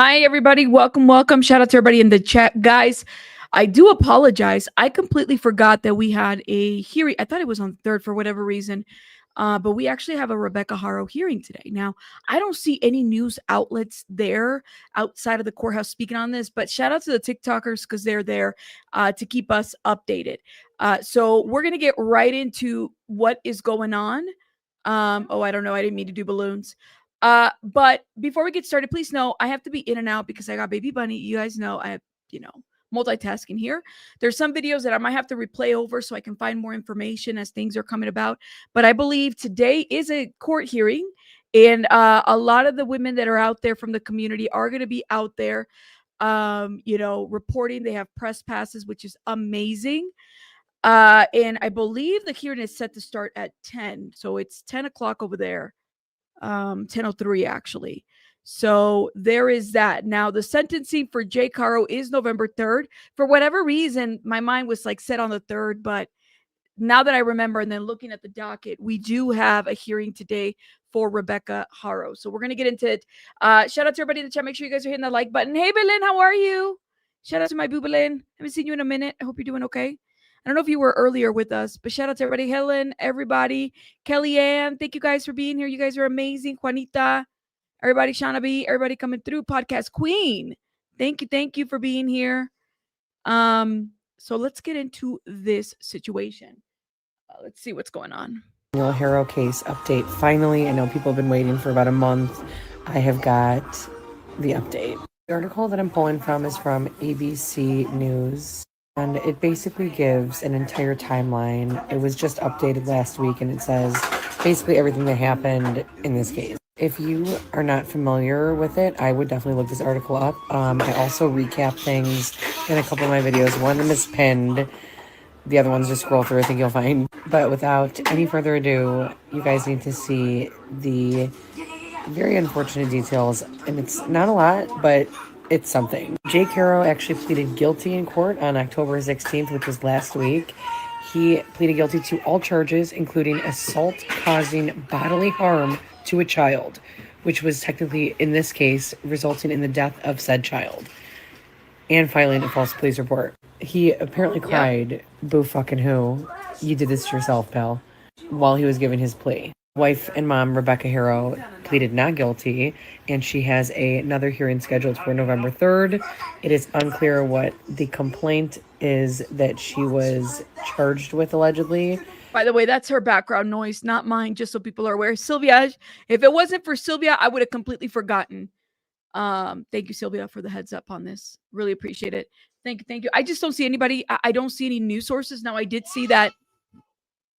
Hi, everybody. Welcome. Shout out to everybody in the chat. Guys, I do apologize. I completely forgot that we had a hearing. I thought it was on the 3rd for whatever reason. But we actually have a Rebecca Haro hearing today. Now, I don't see any news outlets there outside of the courthouse speaking on this, but shout out to the TikTokers because they're there to keep us updated. So we're going to get right into what is going on. I don't know. I didn't mean to do balloons. But before we get started, please know I have to be in and out because I got baby bunny. You guys know I have, multitasking here. There's some videos that I might have to replay over so I can find more information as things are coming about. But I believe today is a court hearing, and a lot of the women that are out there from the community are going to be out there, reporting. They have press passes, which is amazing. And I believe the hearing is set to start at 10. So it's 10 o'clock over there. 10:03 actually. So there is that. Now the sentencing for Jake Haro is November 3rd. For whatever reason, my mind was like set on the 3rd, but now that I remember and then looking at the docket, we do have a hearing today for Rebecca Haro. So we're going to get into it. Shout out to everybody in the chat. Make sure you guys are hitting that like button. Hey, Belen, how are you? Shout out to my boo Belen. Haven't seen you in a minute. I hope you're doing okay. I don't know if you were earlier with us, but shout out to everybody. Helen, everybody. Kellyanne, thank you guys for being here. You guys are amazing. Juanita, everybody. Shauna B, everybody coming through. Podcast Queen. Thank you for being here. So let's get into this situation. Let's see what's going on. Emmanuel Haro case update. Finally, I know people have been waiting for about a month. I have got the update. The article that I'm pulling from is from ABC News, and it basically gives an entire timeline. It was just updated last week, and it says basically everything that happened in this case. If you are not familiar with it, I would definitely look this article up. I also recap things in a couple of my videos. One of them is pinned. The other ones just scroll through, I think you'll find. But without any further ado, you guys need to see the very unfortunate details. And it's not a lot, but it's something. Jake Haro actually pleaded guilty in court on October 16th, which was last week. He pleaded guilty to all charges, including assault causing bodily harm to a child, which was technically, in this case, resulting in the death of said child, and filing a false police report. He apparently cried, boo fucking who, you did this to yourself, pal, while he was giving his plea. Wife and mom, Rebecca Haro, pleaded not guilty, and she has another hearing scheduled for November 3rd. It is unclear what the complaint is that she was charged with, allegedly. By the way, that's her background noise, not mine, just so people are aware. Sylvia, if it wasn't for Sylvia, I would have completely forgotten. Thank you, Sylvia, for the heads up on this. Really appreciate it. Thank you. I just don't see anybody. I don't see any news sources. Now, I did see that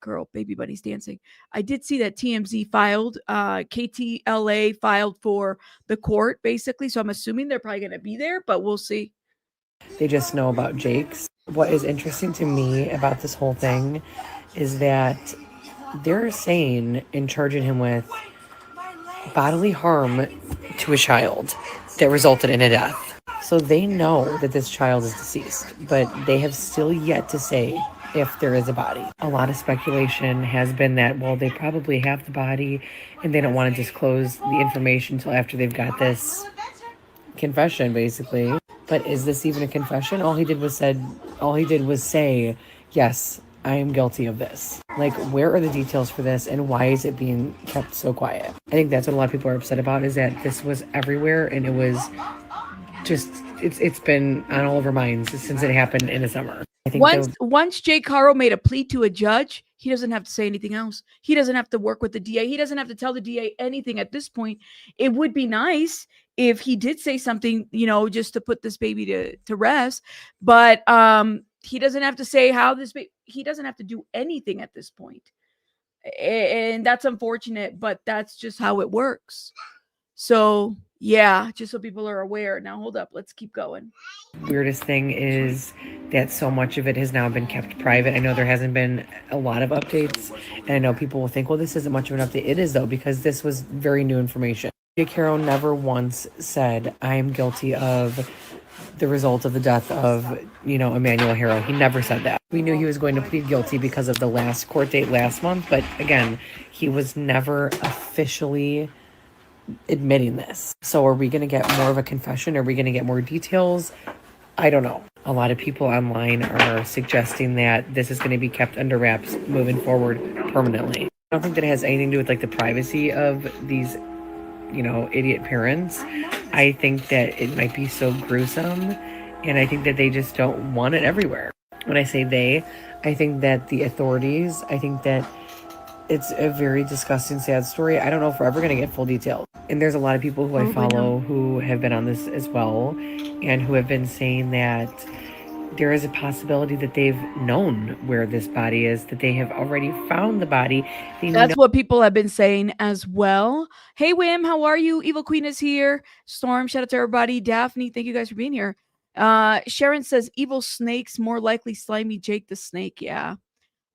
girl, baby bunny's dancing. I did see that TMZ filed, KTLA filed for the court, basically. So I'm assuming they're probably going to be there, but we'll see. They just know about Jake's. What is interesting to me about this whole thing is that they're saying and charging him with bodily harm to a child that resulted in a death. So they know that this child is deceased, but they have still yet to say if there is a body. A lot of speculation has been that, well, they probably have the body and they don't want to disclose the information until after they've got this confession, basically. But is this even a confession? All he did was say, yes, I am guilty of this. Like, where are the details for this, and why is it being kept so quiet? I think that's what a lot of people are upset about, is that this was everywhere, and it was just, it's been on all of our minds since it happened in the summer. I think once Jake Haro made a plea to a judge, he doesn't have to say anything else. He doesn't have to work with the DA. He doesn't have to tell the DA anything at this point. It would be nice if he did say something, just to put this baby to rest. But he doesn't have to say how this he doesn't have to do anything at this point. And that's unfortunate, but that's just how it works. So yeah, just so people are aware. Now hold up, let's keep going. Weirdest thing is that so much of it has now been kept private. I know there hasn't been a lot of updates, and I know people will think, well, this isn't much of an update. It is, though, because this was very new information. Jake Haro never once said, I am guilty of the result of the death of, Emmanuel Haro. He never said that. We knew he was going to plead guilty because of the last court date last month, but again, he was never officially admitting this. So are we going to get more of a confession? Are we going to get more details? I don't know. A lot of people online are suggesting that this is going to be kept under wraps moving forward permanently. I don't think that it has anything to do with like the privacy of these, idiot parents. I think that it might be so gruesome, and I think that they just don't want it everywhere. When I say they, I think that the authorities, I think that it's a very disgusting, sad story. I don't know if we're ever going to get full details. And there's a lot of people who I follow who have been on this as well, and who have been saying that there is a possibility that they've known where this body is, that they have already found the body. That's what people have been saying as well. Hey, Wim, how are you? Evil Queen is here. Storm, shout out to everybody. Daphne, thank you guys for being here. Sharon says, evil snakes, more likely slimy Jake the snake. Yeah.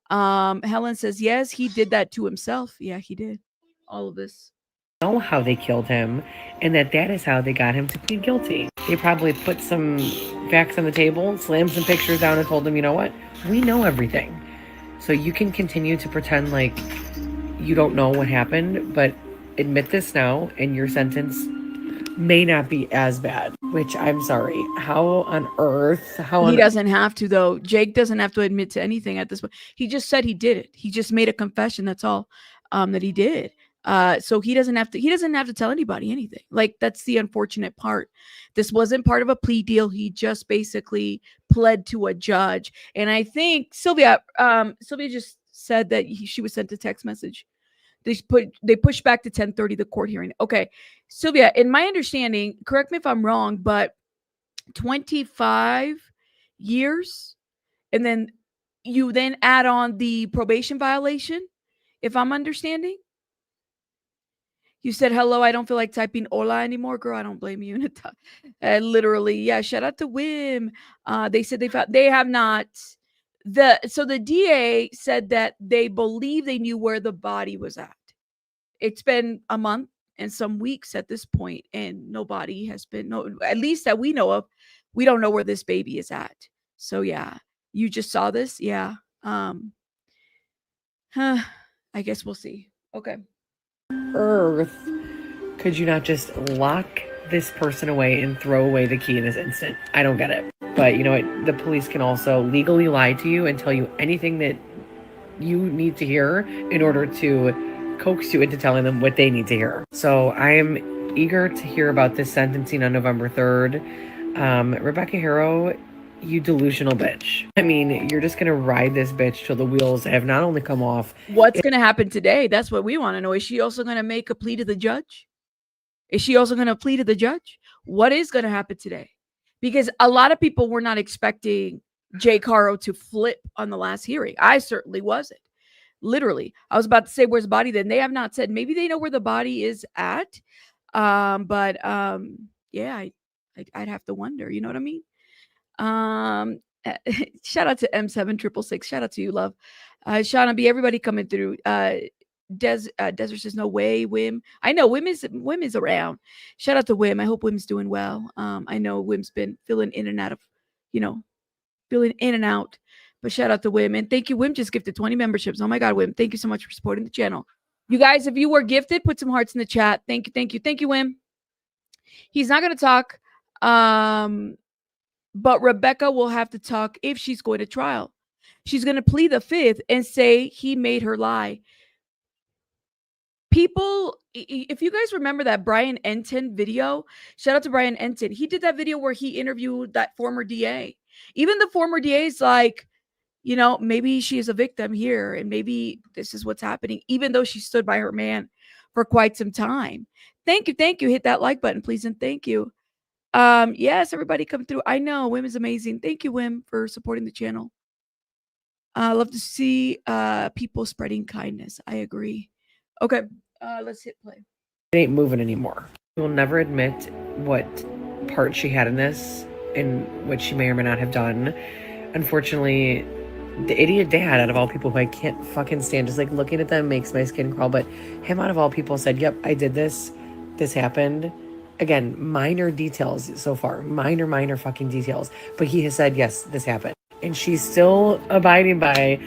Helen says, yes, he did that to himself. Yeah, he did. All of this. Know how they killed him, and that is how they got him to plead guilty. They probably put some facts on the table, slammed some pictures down, and told him, you know what? We know everything. So you can continue to pretend like you don't know what happened, but admit this now, and your sentence may not be as bad. Which, I'm sorry, how on earth? He doesn't have to, though. Jake doesn't have to admit to anything at this point. He just said he did it. He just made a confession. That's all that he did. So he doesn't have to tell anybody anything. Like, that's the unfortunate part. This wasn't part of a plea deal. He just basically pled to a judge. And I think Sylvia just said that she was sent a text message. They pushed back to 10:30 the court hearing. Okay. Sylvia, in my understanding, correct me if I'm wrong, but 25 years, and then you then add on the probation violation, if I'm understanding. You said, hello, I don't feel like typing hola anymore. Girl, I don't blame you. Literally, yeah, shout out to Wim. They said they have not. So the DA said that they believe they knew where the body was at. It's been a month and some weeks at this point, and nobody has been, at least that we know of, we don't know where this baby is at. So yeah, you just saw this. Yeah. I guess we'll see. Okay. Earth, could you not just lock this person away and throw away the key in this instant? I don't get it. But you know what? The police can also legally lie to you and tell you anything that you need to hear in order to coax you into telling them what they need to hear. So I am eager to hear about this sentencing on November 3rd. Rebecca Haro, you delusional bitch. I mean, you're just going to ride this bitch till the wheels have not only come off. What's going to happen today? That's what we want to know. Is she also going to make a plea to the judge? Is she also going to plead to the judge? What is going to happen today? Because a lot of people were not expecting Jake Haro to flip on the last hearing. I certainly wasn't. Literally. I was about to say, where's the body? Then they have not said. Maybe they know where the body is at. But yeah, I'd have to wonder. You know what I mean? Shout out to M7666. Shout out to you, love. Shauna B, everybody coming through. Desert says no way, Wim. I know Wim is around. Shout out to Wim. I hope Wim's doing well. I know Wim's been feeling in and out. But shout out to Wim. And thank you. Wim just gifted 20 memberships. Oh my God, Wim. Thank you so much for supporting the channel. You guys, if you were gifted, put some hearts in the chat. Thank you. Thank you. Thank you, Wim. He's not going to talk. But Rebecca will have to talk if she's going to trial. She's going to plead the fifth and say he made her lie. People, if you guys remember that Brian Enton video, shout out to Brian Enton. He did that video where he interviewed that former DA. Even the former DA is like, maybe she is a victim here and maybe this is what's happening, even though she stood by her man for quite some time. Thank you. Thank you. Hit that like button, please. And thank you. Yes, everybody come through. I know Wim is amazing. Thank you, Wim, for supporting the channel. I love to see people spreading kindness. I agree. Okay, let's hit play. It ain't moving anymore. She will never admit what part she had in this and what she may or may not have done. Unfortunately, the idiot dad, out of all people who I can't fucking stand, just like looking at them makes my skin crawl, but him out of all people said, yep, I did this. This happened. Again, minor details so far. Minor fucking details. But he has said, yes, this happened. And she's still abiding by,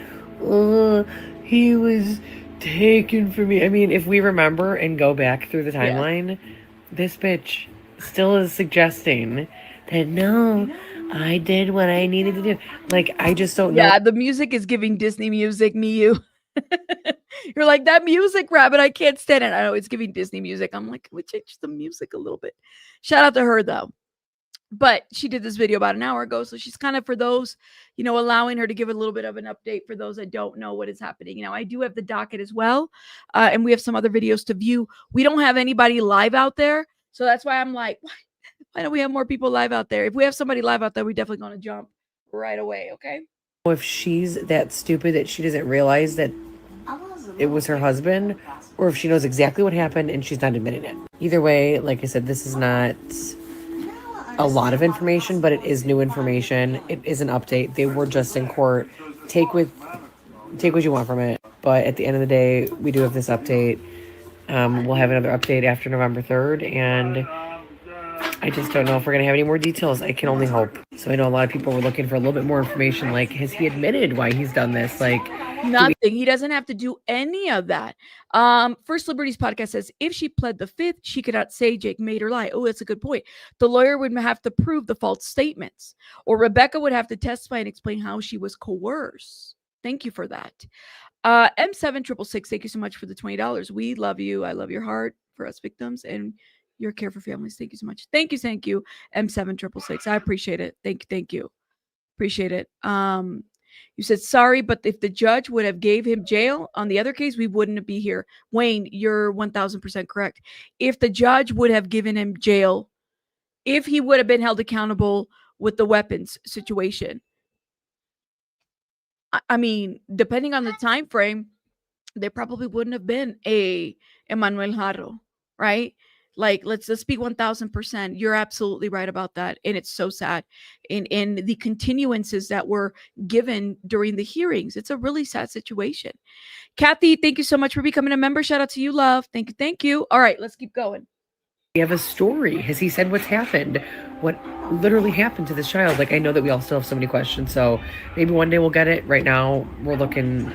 he was taken from me. I mean, if we remember and go back through the timeline, this bitch still is suggesting that no, I did what I needed to do. Like, I just don't know. Yeah, the music is giving Disney music, me, you. You're like, that music, rabbit, I can't stand it. I know it's giving Disney music. I'm like, can we change the music a little bit? Shout out to her, though. But she did this video about an hour ago. So she's kind of, for those, allowing her to give a little bit of an update for those that don't know what is happening. Now, I do have the docket as well. And we have some other videos to view. We don't have anybody live out there. So that's why I'm like, why don't we have more people live out there? If we have somebody live out there, we're definitely going to jump right away. Okay. If she's that stupid that she doesn't realize that it was her husband, or if she knows exactly what happened and she's not admitting it. Either way, like I said, this is not a lot of information, but it is new information. It is an update. They were just in court. Take what you want from it. But at the end of the day, we do have this update. We'll have another update after November 3rd, and I just don't know if we're going to have any more details. I can only hope. So I know a lot of people were looking for a little bit more information. Like, has he admitted why he's done this? Like, nothing. He doesn't have to do any of that. First Liberties podcast says if she pled the fifth, she could not say Jake made her lie. Oh, that's a good point. The lawyer would have to prove the false statements, or Rebecca would have to testify and explain how she was coerced. Thank you for that. M7666, thank you so much for the $20. We love you. I love your heart for us victims and your care for families. Thank you so much. Thank you. M7666. I appreciate it. Thank you. Appreciate it. You said sorry, but if the judge would have gave him jail on the other case, we wouldn't be here. Wayne, you're 1000% correct. If the judge would have given him jail, if he would have been held accountable with the weapons situation, I mean, depending on the time frame, there probably wouldn't have been a Emmanuel Haro, right? Like, let's be 1000%. You're absolutely right about that. And it's so sad. In the continuances that were given during the hearings, it's a really sad situation. Kathy, thank you so much for becoming a member. Shout out to you, love. Thank you. All right, let's keep going. we have a story. Has he said what's happened? What literally happened to this child? Like, I know that we all still have so many questions, so maybe one day we'll get it. Right now, we're looking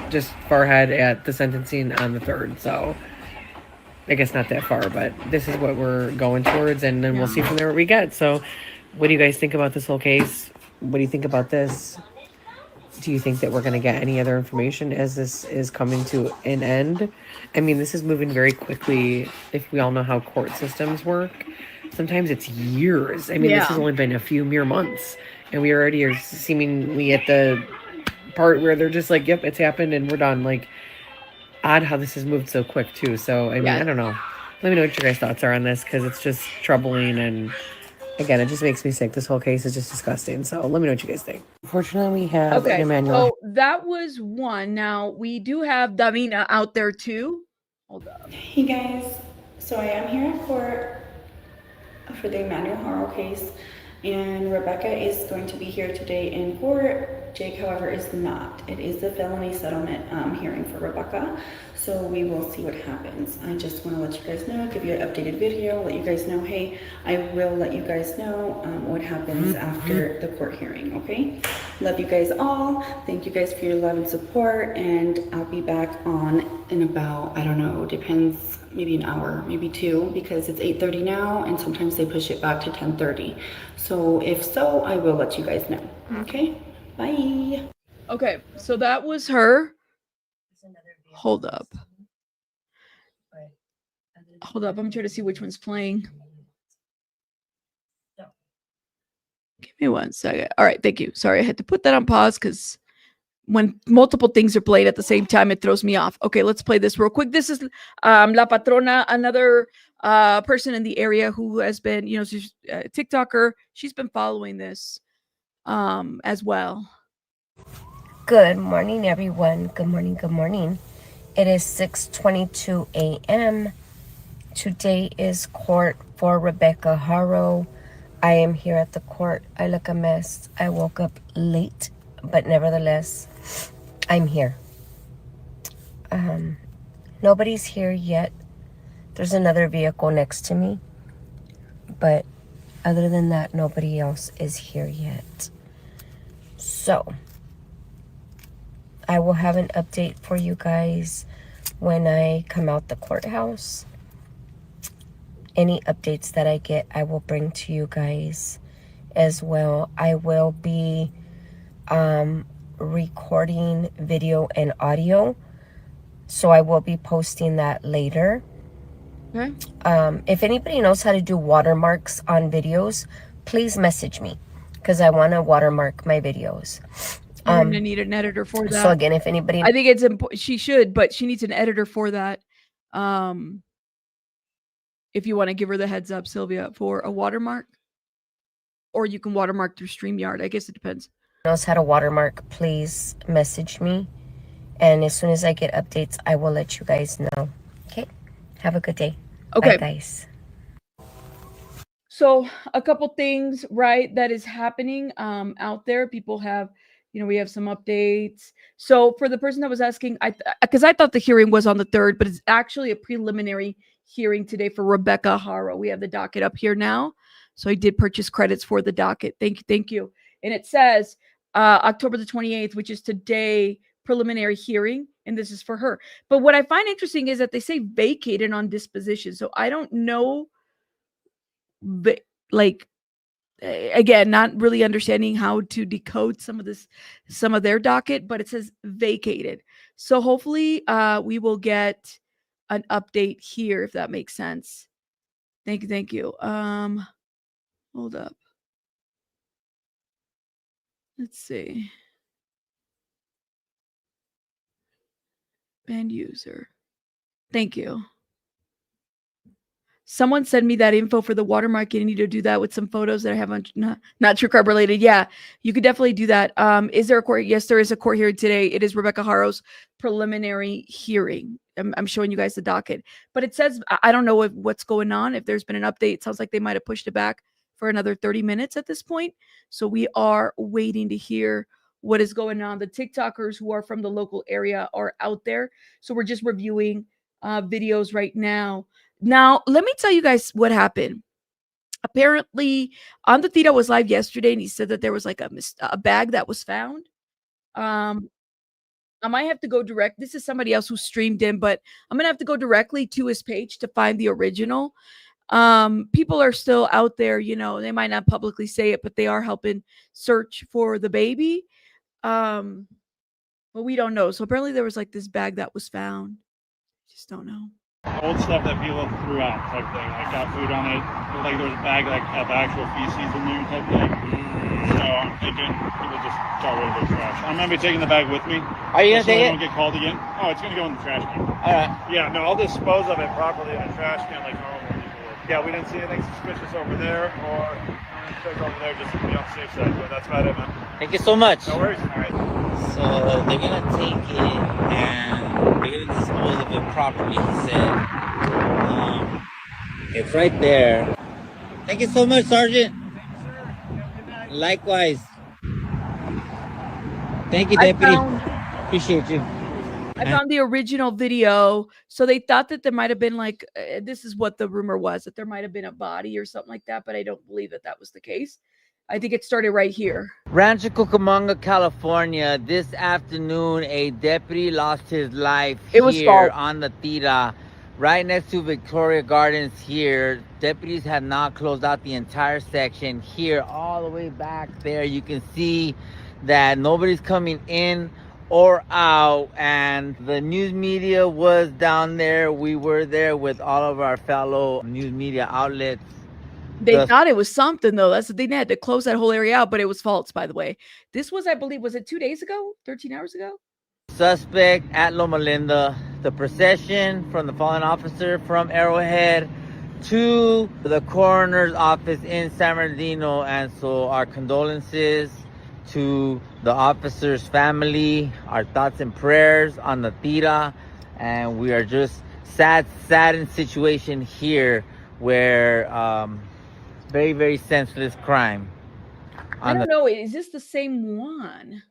just far ahead at the sentencing on the 3rd, so I guess not that far, but this is what we're going towards, and then we'll see from there what we get. So what do you guys think about this whole case? What do you think about this? Do you think that we're going to get any other information as this is coming to an end? I mean, this is moving very quickly. If we all know how court systems work, sometimes it's years. I mean, this has only been a few mere months, and we already are seemingly at the part where they're just like, yep, it's happened and we're done. Like, odd how this has moved so quick too. So I mean, I don't know. Let me know what your guys' thoughts are on this, because it's just troubling, and again, it just makes me sick. This whole case is just disgusting. So let me know what you guys think. Unfortunately, we have an Emmanuel. So that was one. Now we do have Davina out there too. Hold up. Hey guys, so I am here in court for the Emmanuel Haro case, and Rebecca is going to be here today in court. Jake, however, is not. It is a felony settlement hearing for Rebecca, so we will see what happens. I just want to let you guys know, give you an updated video, let you guys know, hey, I will let you guys know what happens after the court hearing, okay? Love you guys all. Thank you guys for your love and support, and I'll be back on in about, I don't know, depends, maybe an hour, maybe 2, because it's 8:30 now, and sometimes they push it back to 10:30. So if so, I will let you guys know. Okay, bye. Okay, so that was her. Hold up. I'm trying to see which one's playing. Give me 1 second. All right, thank you. Sorry, I had to put that on pause because when multiple things are played at the same time, it throws me off. Okay, let's play this real quick. This is La Patrona, another person in the area who has been, she's a TikToker. She's been following this as well. Good morning, everyone. Good morning. It is 6:22 a.m. Today is court for Rebecca Haro. I am here at the court. I look a mess. I woke up late, but nevertheless, I'm here. Nobody's here yet. There's another vehicle next to me, but other than that, nobody else is here yet. So I will have an update for you guys when I come out the courthouse. Any updates that I get, I will bring to you guys as well. I will be recording video and audio, so I will be posting that later. Okay. If anybody knows how to do watermarks on videos, please message me, because I want to watermark my videos. You're gonna need an editor for that. So again, if anybody, I think it's important. She should, but she needs an editor for that. If you want to give her the heads up, Sylvia, for a watermark, or you can watermark through StreamYard. I guess it depends. knows how to watermark, please message me. And as soon as I get updates, I will let you guys know. Okay? Have a good day. Okay. Bye, guys. So a couple things, right, that is happening out there. People have, we have some updates. So for the person that was asking, because I thought the hearing was on the 3rd, but it's actually a preliminary hearing today for Rebecca Haro. We have the docket up here now. So I did purchase credits for the docket. Thank you. And it says October the 28th, which is today, preliminary hearing, and this is for her. But what I find interesting is that they say vacated on disposition. So I don't know, like, again, not really understanding how to decode some of their docket, but it says vacated. So hopefully we will get an update here, if that makes sense. Thank you. Hold up. Let's see. Band user. Thank you. Someone send me that info for the watermark. I need to do that with some photos that I have not true crime related. Yeah, you could definitely do that. Is there a court? Yes, there is a court hearing today. It is Rebecca Haro's preliminary hearing. I'm showing you guys the docket, but it says, I don't know what's going on. If there's been an update, it sounds like they might have pushed it back for another 30 minutes at this point. So we are waiting to hear what is going on. The TikTokers who are from the local area are out there. So we're just reviewing videos right now. Now, let me tell you guys what happened. Apparently, On the Theta was live yesterday, and he said that there was like a bag that was found. I might have to go direct. This is somebody else who streamed in, but I'm gonna have to go directly to his page to find the original. People are still out there, they might not publicly say it, but they are helping search for the baby. But we don't know. So apparently there was like this bag that was found. Just don't know. Old stuff that people threw out type thing, like got food on it, like there was a bag like had the actual feces in there type thing. So I'm thinking people just got rid of their trash. I'm gonna be taking the bag with me. Are you gonna take it? Don't get called again. Oh, it's gonna go in the trash can. Alright. Yeah, no, I'll dispose of it properly in a trash can like normal people would. Yeah, we didn't see anything suspicious over there or anything over there, just to be on the safe side. But that's about it, man. Thank you so much. No worries. All right. So they're gonna take it and they're gonna dispose of it properly, he said. It's right there. Thank you so much, Sergeant. Likewise. Thank you, Deputy. Appreciate you. I found the original video. So they thought that there might have been like, this is what the rumor was, that there might have been a body or something like that, but I don't believe that was the case. I think it started right here. Rancho Cucamonga, California. This afternoon, a deputy lost his life here on the Theta, right next to Victoria Gardens here. Deputies have now closed out the entire section here, all the way back there. You can see that nobody's coming in or out, and the news media was down there. We were there with all of our fellow news media outlets. They thought it was something, though. That's the thing. They had to close that whole area out, but it was false, by the way. This was, I believe, was it 2 days ago? 13 hours ago? Suspect at Loma Linda. The procession from the fallen officer from Arrowhead to the coroner's office in San Bernardino. And so our condolences to the officer's family, our thoughts and prayers on the Theta. And we are just saddened situation here where very, very senseless crime. I don't know. Is this the same one?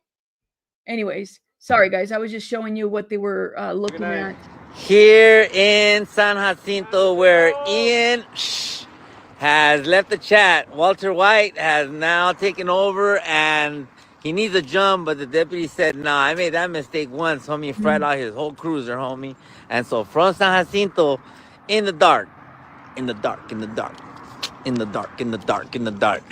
Anyways, sorry, guys. I was just showing you what they were looking at. Here in San Jacinto, where Ian has left the chat. Walter White has now taken over, and He needs a jump, but the deputy said, nah, I made that mistake once, homie. Fried out his whole cruiser, homie. And so from San Jacinto, in the dark, in the dark, in the dark, in the dark, in the dark, in the dark.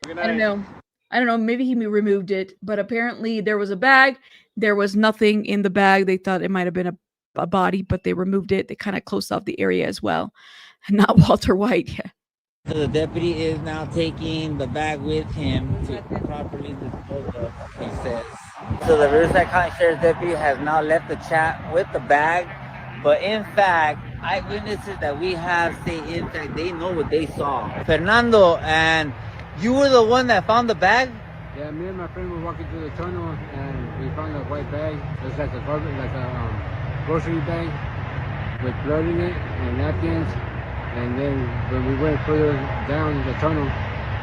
I don't know. Maybe he removed it, but apparently there was a bag. There was nothing in the bag. They thought it might have been a body, but they removed it. They kind of closed off the area as well. Not Walter White. Yeah. So the deputy is now taking the bag with him to properly dispose of, he says. So the Riverside County Sheriff's deputy has now left the chat with the bag, but in fact, eyewitnesses that we have say in fact they know what they saw. Fernando, and you were the one that found the bag? Yeah, me and my friend were walking through the tunnel and we found a white bag. It was like a grocery bag with blood in it and napkins. And then when we went further down the tunnel,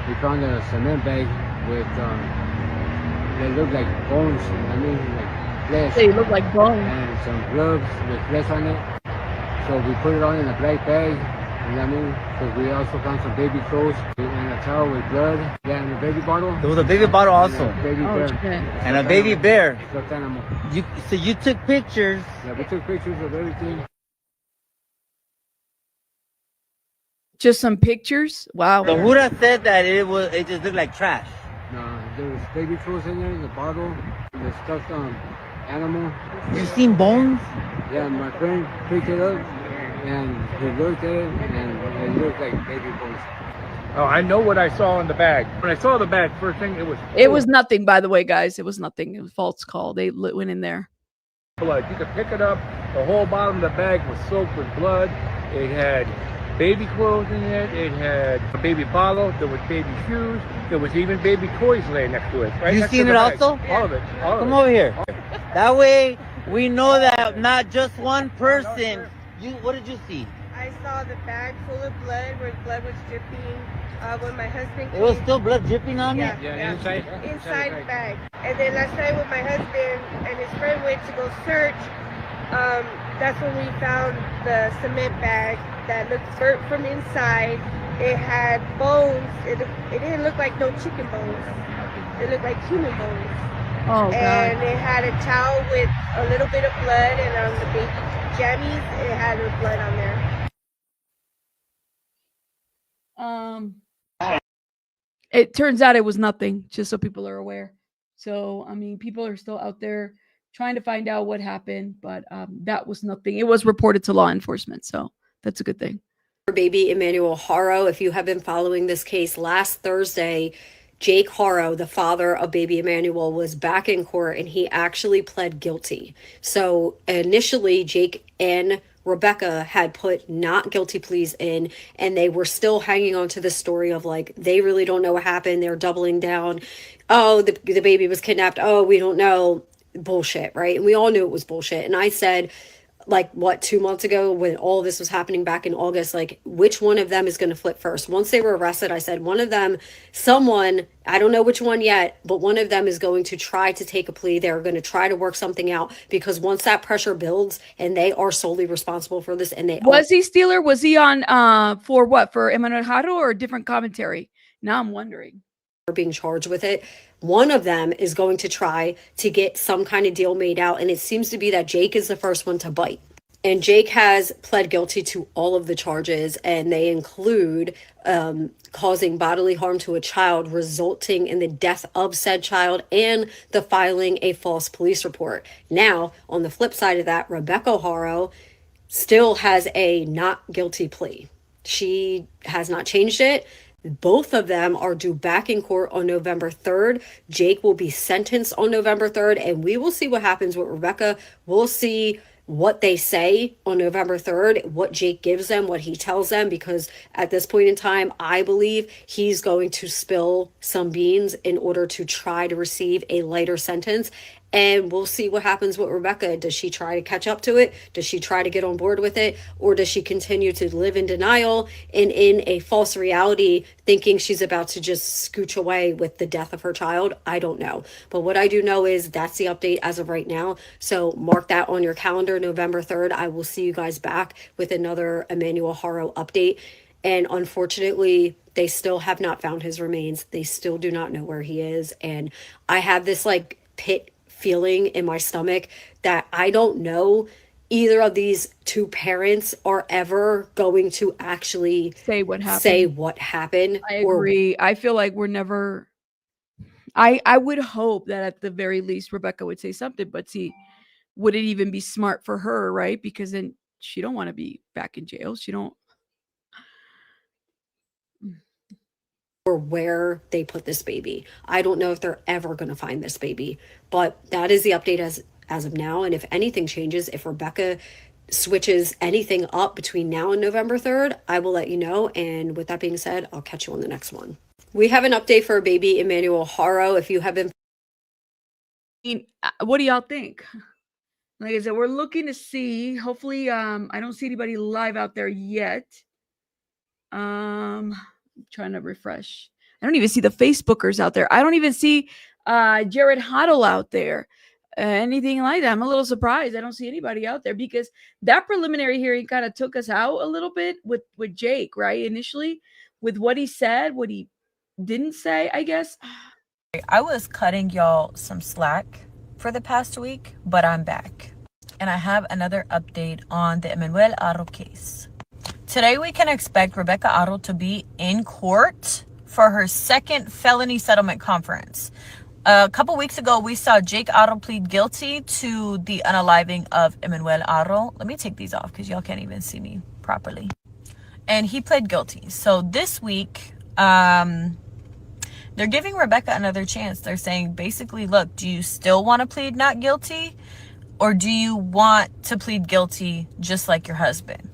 we found a cement bag with that looked like bones. I mean, like flesh. They look like bones. And some gloves with flesh on it. So we put it on in a black bag. You know what I mean? Because we also found some baby clothes and a towel with blood. Yeah, and a baby bottle. There was a baby bottle also. And a baby bear. Okay. And a baby bear. Stuffed animal. So you took pictures. Yeah, we took pictures of everything. Just some pictures. Wow. The Hura said that it just looked like trash. No, there was baby clothes in there, the bottle, the stuffed animal. You seen bones? Yeah, my friend picked it up and he looked at it and it looked like baby bones. Oh, I know what I saw in the bag. When I saw the bag, first thing It was nothing, by the way, guys. It was nothing. It was a false call. They went in there. blood. You could pick it up. The whole bottom of the bag was soaked with blood. It had baby clothes in it. It had a baby bottle. There was baby shoes. There was even baby toys laying next to it. Right You next to seen the it bag. also? All of it. All of Come it. over here. That way we know that not just one person. What did you see? I saw the bag full of blood where blood was dripping when my husband It was came. still blood dripping on it? Yeah, inside Inside the bag. And then last night when my husband and his friend went to go search, that's when we found the cement bag that looked burnt from inside. It had bones. It didn't look like no chicken bones. It looked like human bones. Oh, And God. it had a towel with a little bit of blood, and on the baby jammies, it had the blood on there. It turns out it was nothing, just so people are aware. So, I mean, people are still out there trying to find out what happened, but that was nothing. It was reported to law enforcement, so that's a good thing. Baby Emmanuel Haro. If you have been following this case, last Thursday, Jake Haro, the father of baby Emmanuel, was back in court and he actually pled guilty. So initially, Jake and Rebecca had put not guilty pleas in, and they were still hanging on to the story of like, they really don't know what happened. They're doubling down. Oh, the baby was kidnapped. Oh, we don't know. Bullshit, right? And we all knew it was bullshit. And I said, like, what, 2 months ago when all this was happening back in August, like, which one of them is going to flip first? Once they were arrested, I said, one of them, someone, I don't know which one yet, but one of them is going to try to take a plea. They're going to try to work something out, because once that pressure builds and they are solely responsible for this, and they Was he Steeler? Was he on for what? For Emmanuel Haro or a different commentary? Now I'm wondering. are being charged with it, one of them is going to try to get some kind of deal made out. And it seems to be that Jake is the first one to bite. And Jake has pled guilty to all of the charges, and they include causing bodily harm to a child, resulting in the death of said child, and the filing a false police report. Now, on the flip side of that, Rebecca Haro still has a not guilty plea. She has not changed it. Both of them are due back in court on November 3rd. Jake will be sentenced on November 3rd, and we will see what happens with Rebecca. We'll see what they say on November 3rd, what Jake gives them, what he tells them, because at this point in time, I believe he's going to spill some beans in order to try to receive a lighter sentence. And we'll see what happens with Rebecca. Does she try to catch up to it? Does she try to get on board with it? Or does she continue to live in denial and in a false reality, thinking she's about to just scooch away with the death of her child? I don't know. But what I do know is that's the update as of right now. So mark that on your calendar, November 3rd. I will see you guys back with another Emmanuel Haro update. And unfortunately, They still have not found his remains. They still do not know where he is. And I have this like pit feeling in my stomach that I don't know either of these two parents are ever going to actually Say what say happened. what happened. I Or agree. I feel like we're never. I would hope that at the very least Rebecca would say something, but see, would it even be smart for her, right? Because then she don't want to be back in jail. She don't. or where they put this baby. I don't know if they're ever going to find this baby, but that is the update as of now. And if anything changes, if Rebecca switches anything up between now and November 3rd, I will let you know. And with that being said, I'll catch you on the next one. We have an update for baby Emmanuel Haro. If you have been What do y'all think? Like I said, we're looking to see. Hopefully, I don't see anybody live out there yet. I'm trying to refresh. I don't even see the Facebookers out there. I don't even see Jared Hoddle out there. Anything like that. I'm a little surprised. I don't see anybody out there because that preliminary hearing kind of took us out a little bit with Jake, right? Initially, with what he said, what he didn't say, I guess. I was cutting y'all some slack for the past week, but I'm back. And I have another update on the Emmanuel Haro case. Today we can expect Rebecca Haro to be in court for her second felony settlement conference. A couple weeks ago, we saw Jake Haro plead guilty to the unaliving of Emmanuel Haro. Let me take these off because y'all can't even see me properly. And he pled guilty. So this week, they're giving Rebecca another chance. They're saying basically, look, do you still want to plead not guilty? Or do you want to plead guilty just like your husband?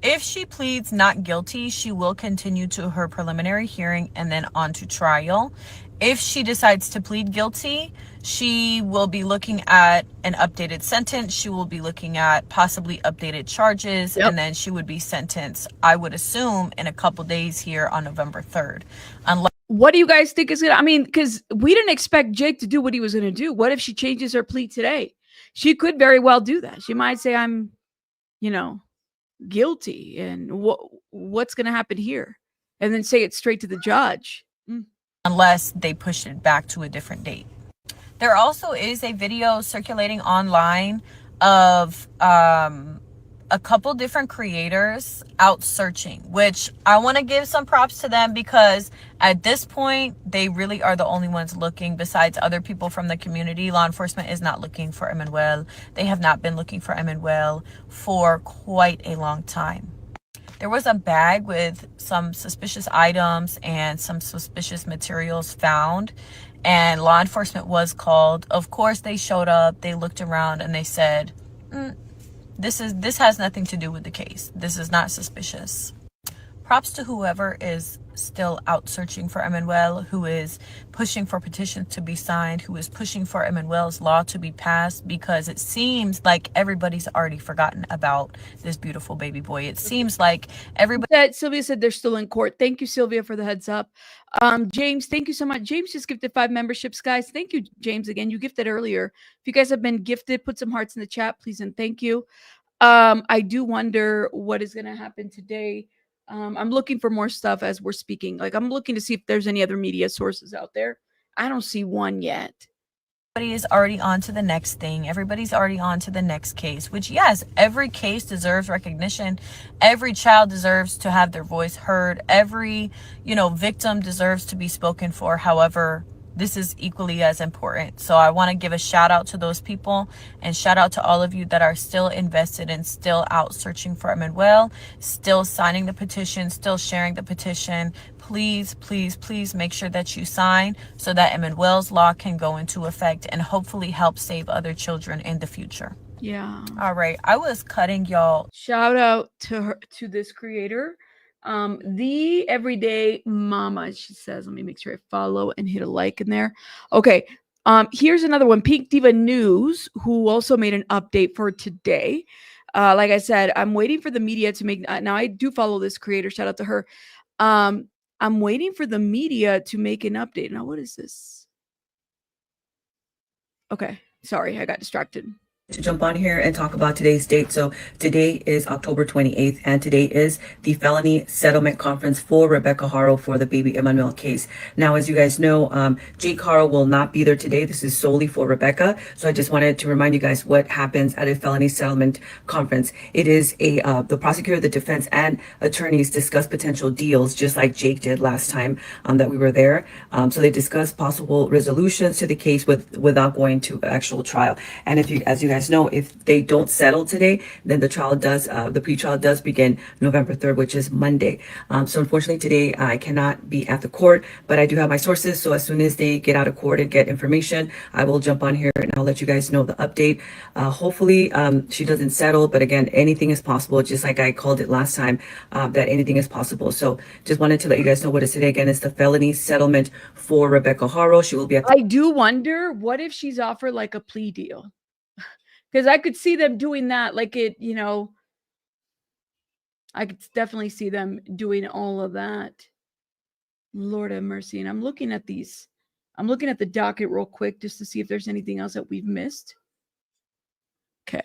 If she pleads not guilty, she will continue to her preliminary hearing and then on to trial. If she decides to plead guilty, she will be looking at an updated sentence. She will be looking at possibly updated charges, and then she would be sentenced, I would assume, in a couple days here on November 3rd. What do you guys think is gonna? I mean, because we didn't expect Jake to do what he was gonna do. What if she changes her plea today? She could very well do that. She might say, "I'm, guilty," and what's gonna happen here, and then say it straight to the judge. Unless they push it back to a different date. There also is a video circulating online of a couple different creators out searching, which I want to give some props to them because at this point, they really are the only ones looking. Besides other people from the community, law enforcement is not looking for Emmanuel. They have not been looking for Emmanuel for quite a long time. There was a bag with some suspicious items and some suspicious materials found, and law enforcement was called. Of course, they showed up, they looked around, and they said, this has nothing to do with the case. This is not suspicious. Props to whoever is still out searching for Emmanuel, who is pushing for petitions to be signed, who is pushing for Emmanuel's law to be passed, because it seems like everybody's already forgotten about this beautiful baby boy. It seems like everybody... That Sylvia said they're still in court. Thank you, Sylvia, for the heads up. James, thank you so much. James just gifted 5 memberships, guys. Thank you, James. Again, you gifted earlier. If you guys have been gifted, put some hearts in the chat, please, and thank you. I do wonder what is going to happen today. I'm looking for more stuff as we're speaking. Like, I'm looking to see if there's any other media sources out there. I don't see one yet. Everybody is already on to the next thing. Everybody's already on to the next case, which, yes, every case deserves recognition. Every child deserves to have their voice heard. Every, victim deserves to be spoken for. However, this is equally as important. So I want to give a shout out to those people and shout out to all of you that are still invested and still out searching for Emmanuel, still signing the petition, still sharing the petition. Please, please, please make sure that you sign so that Emmanuel's law can go into effect and hopefully help save other children in the future. Yeah. All right. I was cutting y'all. Shout out to this creator. The Everyday Mama, she says. Let me make sure I follow and hit a like in there. Okay. Here's another one, Pink Diva News, who also made an update for today. Like I said, I'm waiting for the media to make. Now I do follow this creator. Shout out to her. I'm waiting for the media to make an update. Now, what is this? Okay, sorry, I got distracted. To jump on here and talk about today's date. So today is October 28th, and today is the felony settlement conference for Rebecca Haro for the baby Emmanuel case. Now, as you guys know, Jake Haro will not be there today. This is solely for Rebecca. So I just wanted to remind you guys what happens at a felony settlement conference. It is the prosecutor, the defense, and attorneys discuss potential deals, just like Jake did last time that we were there. So they discuss possible resolutions to the case without going to actual trial. And as you guys know, if they don't settle today, then the pretrial does begin November 3rd, which is Monday. So unfortunately today I cannot be at the court, but I do have my sources. So as soon as they get out of court and get information, I will jump on here and I'll let you guys know the update. Hopefully she doesn't settle, but again, anything is possible, just like I called it last time, that anything is possible. So just wanted to let you guys know what is today. Again, it's the felony settlement for Rebecca Haro. She will be at I do wonder, what if she's offered like a plea deal? Because I could see them doing that, like I could definitely see them doing all of that. Lord have mercy. And I'm looking at these. I'm looking at the docket real quick just to see if there's anything else that we've missed. Okay.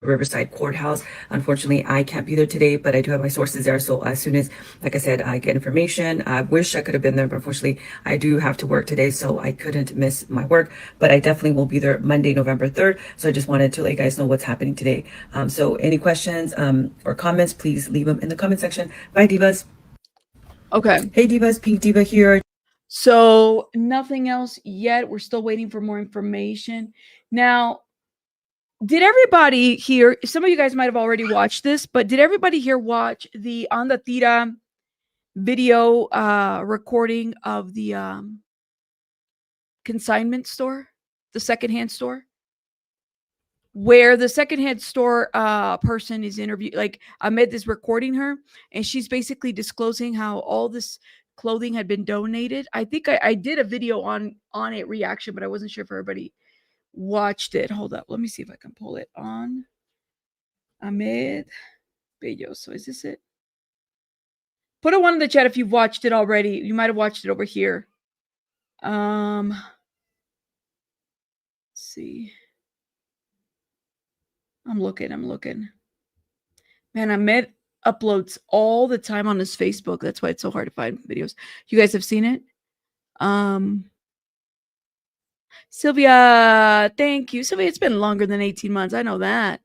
Riverside Courthouse. Unfortunately, I can't be there today, but I do have my sources there. So as soon as, like I said, I get information, I wish I could have been there, but unfortunately, I do have to work today, so I couldn't miss my work. But I definitely will be there Monday, November 3rd. So I just wanted to let you guys know what's happening today. So any questions or comments, please leave them in the comment section. Bye, Divas. Okay. Hey, Divas. Pink Diva here. So nothing else yet. We're still waiting for more information. Now, did everybody here, some of you guys might have already watched this, but did everybody here watch the On the Tira video recording of the consignment store, the secondhand store, where the secondhand store person is interviewed, like Ahmed is recording her, and she's basically disclosing how all this clothing had been donated. I think I did a video on it, reaction, but I wasn't sure if everybody watched it. Hold up, let me see if I can pull it on. Ahmed Belloso, is this it? Put a one in the chat if you've watched it already. You might have watched it over here. Let's see. I'm looking. Man, Ahmed uploads all the time on his Facebook. That's why it's so hard to find videos. You guys have seen it? Sylvia, thank you. Sylvia, it's been longer than 18 months. I know that.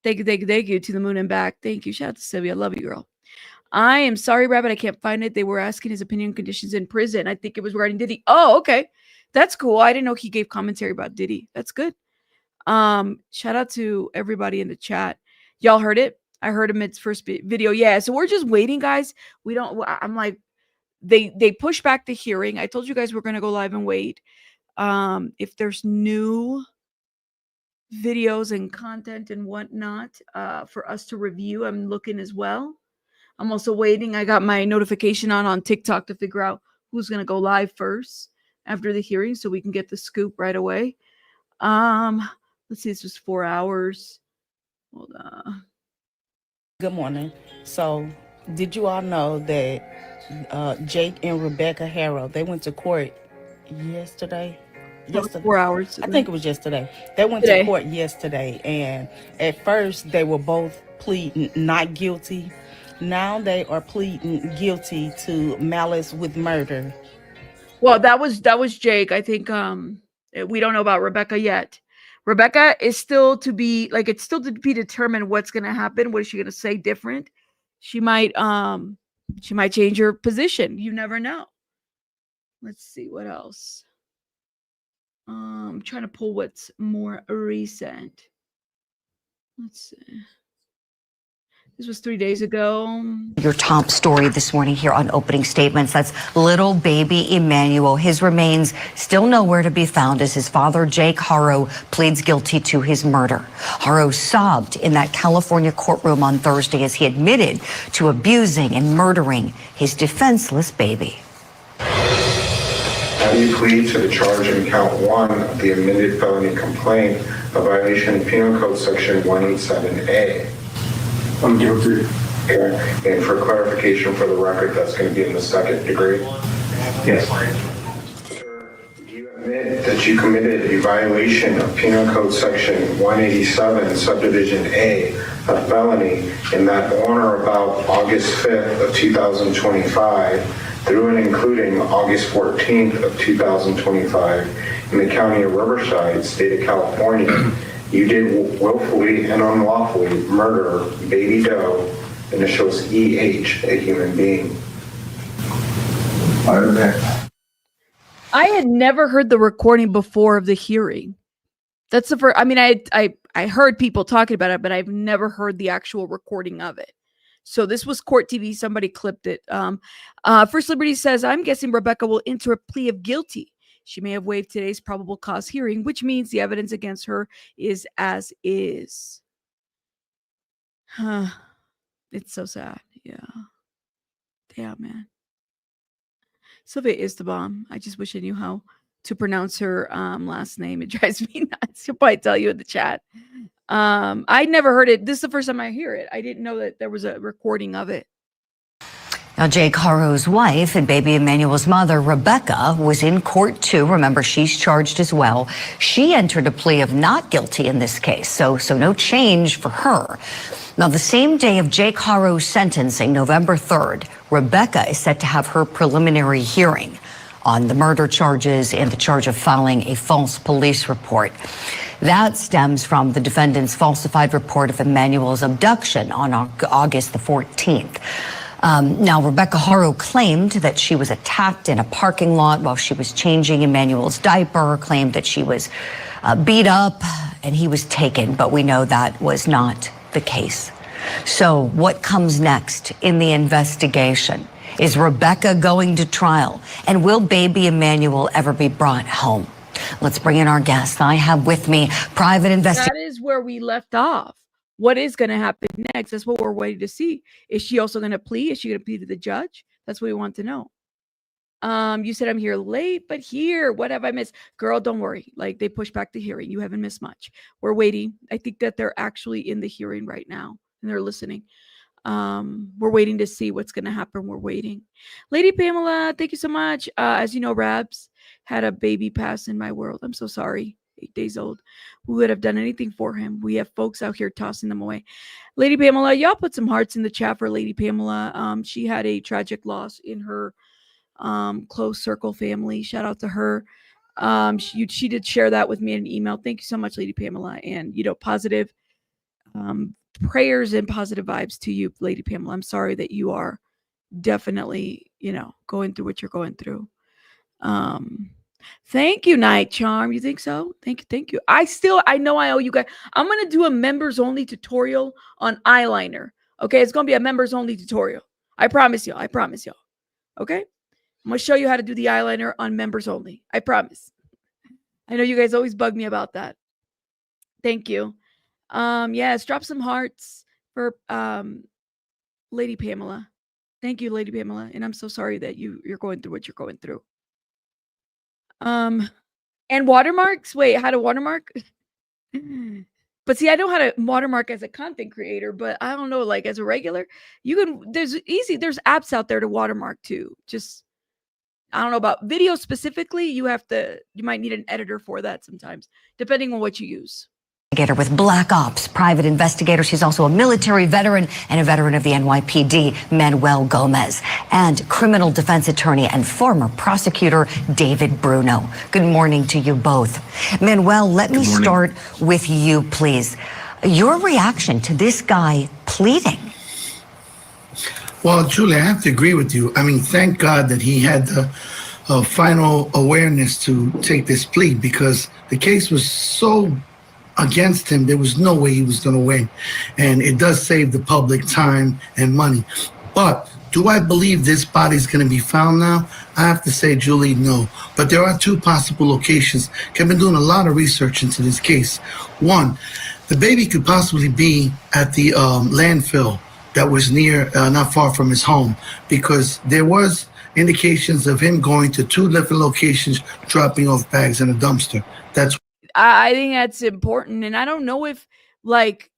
Thank you to the moon and back. Thank you. Shout out to Sylvia. Love you, girl. I am sorry, Rabbit. I can't find it. They were asking his opinion on conditions in prison. I think it was regarding Diddy. Oh, okay. That's cool. I didn't know he gave commentary about Diddy. That's good. Shout out to everybody in the chat. Y'all heard it? I heard Ahmed's first video. Yeah. So we're just waiting, guys. I'm like, they pushed back the hearing. I told you guys we're going to go live and wait. If there's new videos and content and whatnot for us to review, I'm looking as well. I'm also waiting. I got my notification on TikTok to figure out who's going to go live first after the hearing so we can get the scoop right away. Let's see, this was 4 hours. Hold on. Good morning. So did you all know that Jake and Rebecca Haro, they went to court yesterday? 4 hours. I think it was yesterday. They went to court yesterday, and at first they were both pleading not guilty. Now they are pleading guilty to malice with murder. Well, that was Jake. I think we don't know about Rebecca yet. Rebecca is still to be, like, it's still to be determined what's going to happen. What is she going to say different? She might change her position. You never know. Let's see what else. I'm trying to pull what's more recent. Let's see. This was 3 days ago. Your top story this morning here on Opening Statements. That's little baby Emmanuel. His remains still nowhere to be found as his father, Jake Haro, pleads guilty to his murder. Haro sobbed in that California courtroom on Thursday as he admitted to abusing and murdering his defenseless baby. How do you plead to the charge in count 1 of the amended felony complaint, a violation of Penal Code Section 187A? I'm guilty. And for clarification for the record, that's going to be in the second degree? Yes. Do you admit that that you committed a violation of Penal Code Section 187, Subdivision A, a felony, in that on or about August 5th of 2025 through and including August 14th of 2025 in the county of Riverside, state of California, you did willfully and unlawfully murder baby doe, initials EH, a human being. I had never heard the recording before of the hearing. That's the first. I mean, I heard people talking about it, but I've never heard the actual recording of it. So this was court TV. Somebody clipped it. First Liberty says, I'm guessing Rebecca will enter a plea of guilty. She may have waived today's probable cause hearing, which means the evidence against her is as is. It's so sad. Yeah. Damn, man. Sylvia is the bomb. I just wish I knew how to pronounce her last name. It drives me nuts. She'll probably tell you in the chat. I never heard it. This is the first time I hear it. I didn't know that there was a recording of it. Now, Jake Haro's wife and baby Emmanuel's mother, Rebecca, was in court too. Remember, she's charged as well. She entered a plea of not guilty in this case, so no change for her. Now, the same day of Jake Haro's sentencing, November 3rd, Rebecca is set to have her preliminary hearing on the murder charges and the charge of filing a false police report. That stems from the defendant's falsified report of Emmanuel's abduction on August the 14th. Now, Rebecca Haro claimed that she was attacked in a parking lot while she was changing Emmanuel's diaper, claimed that she was beat up and he was taken, but we know that was not the case. So what comes next in the investigation? Is Rebecca going to trial? And will baby Emmanuel ever be brought home? Let's bring in our guest. I have with me private investigator. That is where we left off. What is going to happen next? That's what we're waiting to see. Is she also going to plea? Is she going to plead to the judge? That's what we want to know. You said I'm here late, but here, what have I missed? Girl, don't worry. Like, they pushed back the hearing. You haven't missed much. We're waiting. I think that they're actually in the hearing right now and they're listening. We're waiting to see what's going to happen. We're waiting. Lady Pamela, thank you so much. As you know, Rabs had a baby pass in my world. I'm so sorry. 8 days old. We would have done anything for him. We have folks out here tossing them away. Lady Pamela, y'all put some hearts in the chat for Lady Pamela. She had a tragic loss in her close circle family. Shout out to her. She did share that with me in an email. Thank you so much, Lady Pamela. And, positive prayers and positive vibes to you, Lady Pamela. I'm sorry that you are definitely, going through what you're going through. Thank you, Night Charm. You think so? Thank you. I know I owe you guys. I'm going to do a members only tutorial on eyeliner. Okay. It's going to be a members only tutorial. I promise you. Okay. I'm going to show you how to do the eyeliner on members only. I promise. I know you guys always bug me about that. Thank you. Yes, drop some hearts for Lady Pamela. Thank you, Lady Pamela. And I'm so sorry that you're going through what you're going through. And watermarks. Wait, how to watermark? But see, I know how to watermark as a content creator, but I don't know, like as a regular, there's apps out there to watermark too. Just, I don't know about video specifically. You might need an editor for that sometimes, depending on what you use. With Black Ops, private investigator. She's also a military veteran and a veteran of the NYPD, Manuel Gomez, and criminal defense attorney and former prosecutor, David Bruno. Good morning to you both. Manuel, let me start with you, please. Your reaction to this guy pleading? Well, Julie, I have to agree with you. I mean, thank God that he had the final awareness to take this plea, because the case was so against him, there was no way he was going to win. And it does save the public time and money. But do I believe this body's going to be found now? I have to say, Julie, no. But there are two possible locations. I've been doing a lot of research into this case. One, the baby could possibly be at the landfill that was near, not far from his home, because there was indications of him going to two different locations, dropping off bags in a dumpster. That's I think that's important. And I don't know if like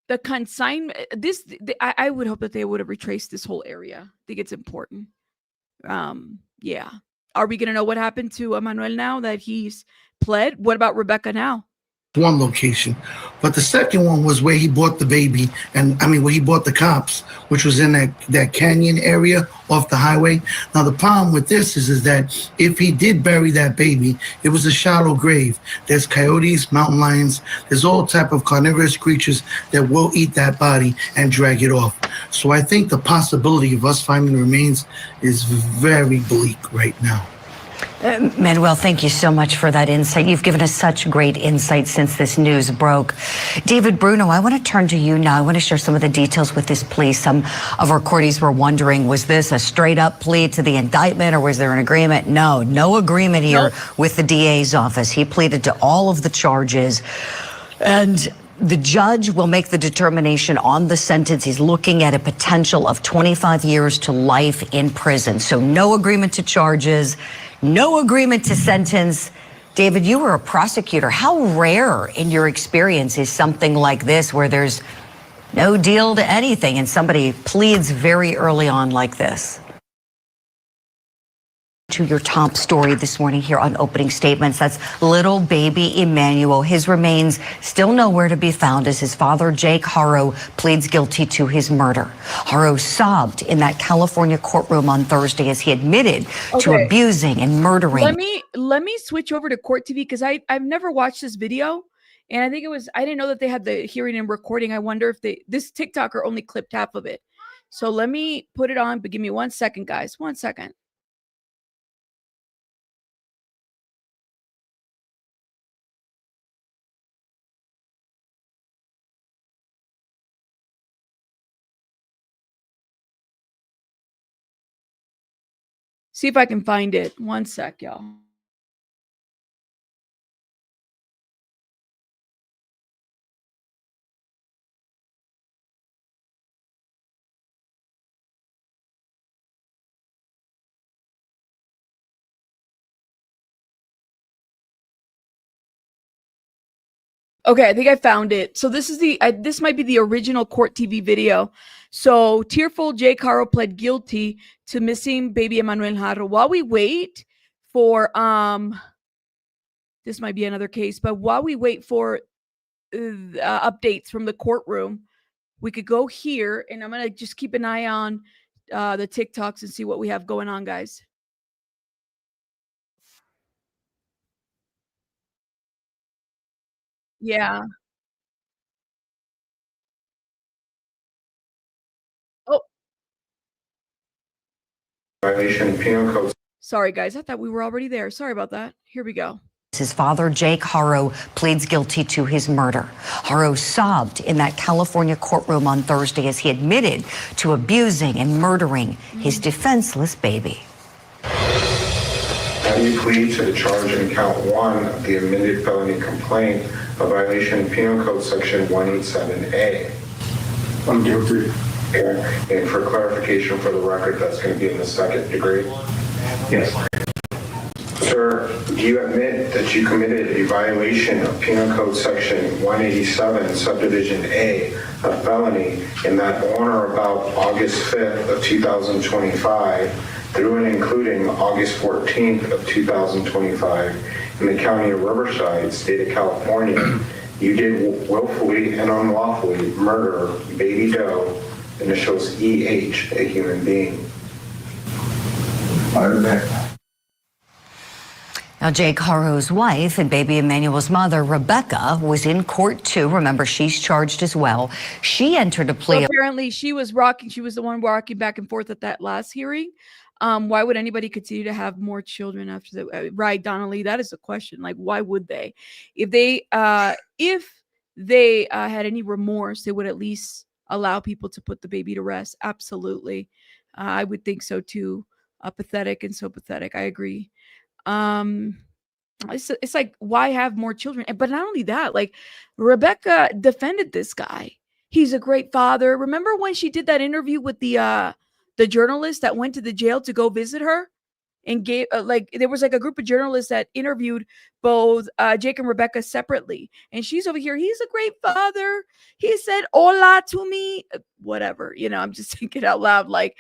the consignment, I would hope that they would have retraced this whole area. I think it's important. Yeah. are we going to know what happened to Emmanuel now that he's pled? What about Rebecca now? One location, but the second one was where he bought the baby, and I mean where he bought the cops, which was in that canyon area off the highway. Now the problem with this is that if he did bury that baby, it was a shallow grave. There's coyotes, mountain lions, there's all type of carnivorous creatures that will eat that body and drag it off. So I think the possibility of us finding the remains is very bleak right now. Manuel, thank you so much for that insight. You've given us such great insight since this news broke. David Bruno, I want to turn to you now. I want to share some of the details with this plea. Some of our courties were wondering, was this a straight up plea to the indictment or was there an agreement? No agreement here with the DA's office. He pleaded to all of the charges, and the judge will make the determination on the sentence. He's looking at a potential of 25 years to life in prison. So no agreement to charges, no agreement to sentence. David, you were a prosecutor. How rare in your experience is something like this where there's no deal to anything and somebody pleads very early on like this? To your top story this morning here on Opening Statements. That's little baby Emmanuel. His remains still nowhere to be found as his father, Jake Haro, pleads guilty to his murder. Haro sobbed in that California courtroom on Thursday as he admitted to abusing and murdering. Let me switch over to Court TV because I've never watched this video. And I think I didn't know that they had the hearing and recording. I wonder if this TikToker only clipped half of it. So let me put it on, but give me 1 second, guys. 1 second. See if I can find it. 1 sec, y'all. Okay, I think I found it. So this is this might be the original Court TV video. So tearful Jake Haro pled guilty to missing baby Emmanuel Haro. While we wait for this might be another case, but while we wait for updates from the courtroom, we could go here, and I'm gonna just keep an eye on the TikToks and see what we have going on, guys. Yeah. Oh. Violation penal code. Sorry, guys. I thought we were already there. Sorry about that. Here we go. His father, Jake Haro, pleads guilty to his murder. Haro sobbed in that California courtroom on Thursday as he admitted to abusing and murdering his defenseless baby. How do you plead to the charge in count 1 of the amended felony complaint of violation of penal code section 187A? I'm guilty. And for clarification for the record, that's going to be in the second degree? Yes. Sir, do you admit that you committed a violation of penal code section 187 subdivision A, a felony, in that on or about August 5th of 2025 through and including August 14th of 2025 in the county of Riverside, state of California, you did willfully and unlawfully murder baby doe, initials EH, a human being? I admit. Now, Jake Haro's wife and baby Emmanuel's mother, Rebecca, was in court too. Remember, she's charged as well. She entered a plea. So apparently, she was the one rocking back and forth at that last hearing. Why would anybody continue to have more children after the right, Donnelly? That is the question. Like, why would they? If they had any remorse, they would at least allow people to put the baby to rest. Absolutely, I would think so too. Pathetic and so pathetic. I agree. It's like, why have more children? But not only that, like, Rebecca defended this guy. He's a great father. Remember when she did that interview with the journalist that went to the jail to go visit her and gave there was like a group of journalists that interviewed both Jake and Rebecca separately, and she's over here. He's a great father. He said hola to me. Whatever, I'm just thinking out loud. Like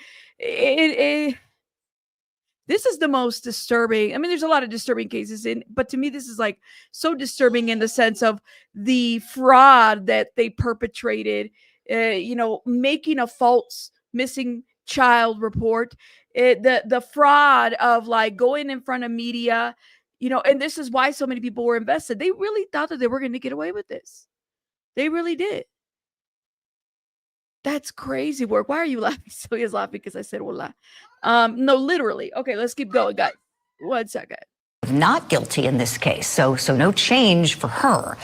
This is the most disturbing. I mean, there's a lot of disturbing cases but to me, this is like so disturbing in the sense of the fraud that they perpetrated, making a false missing child report, the fraud of like going in front of media, and this is why so many people were invested. They really thought that they were going to get away with this. They really did. That's crazy work. Why are you laughing? Sylvia's laughing because I said hola. No, literally. Okay, let's keep going, guys. 1 second. Not guilty in this case, so no change for her.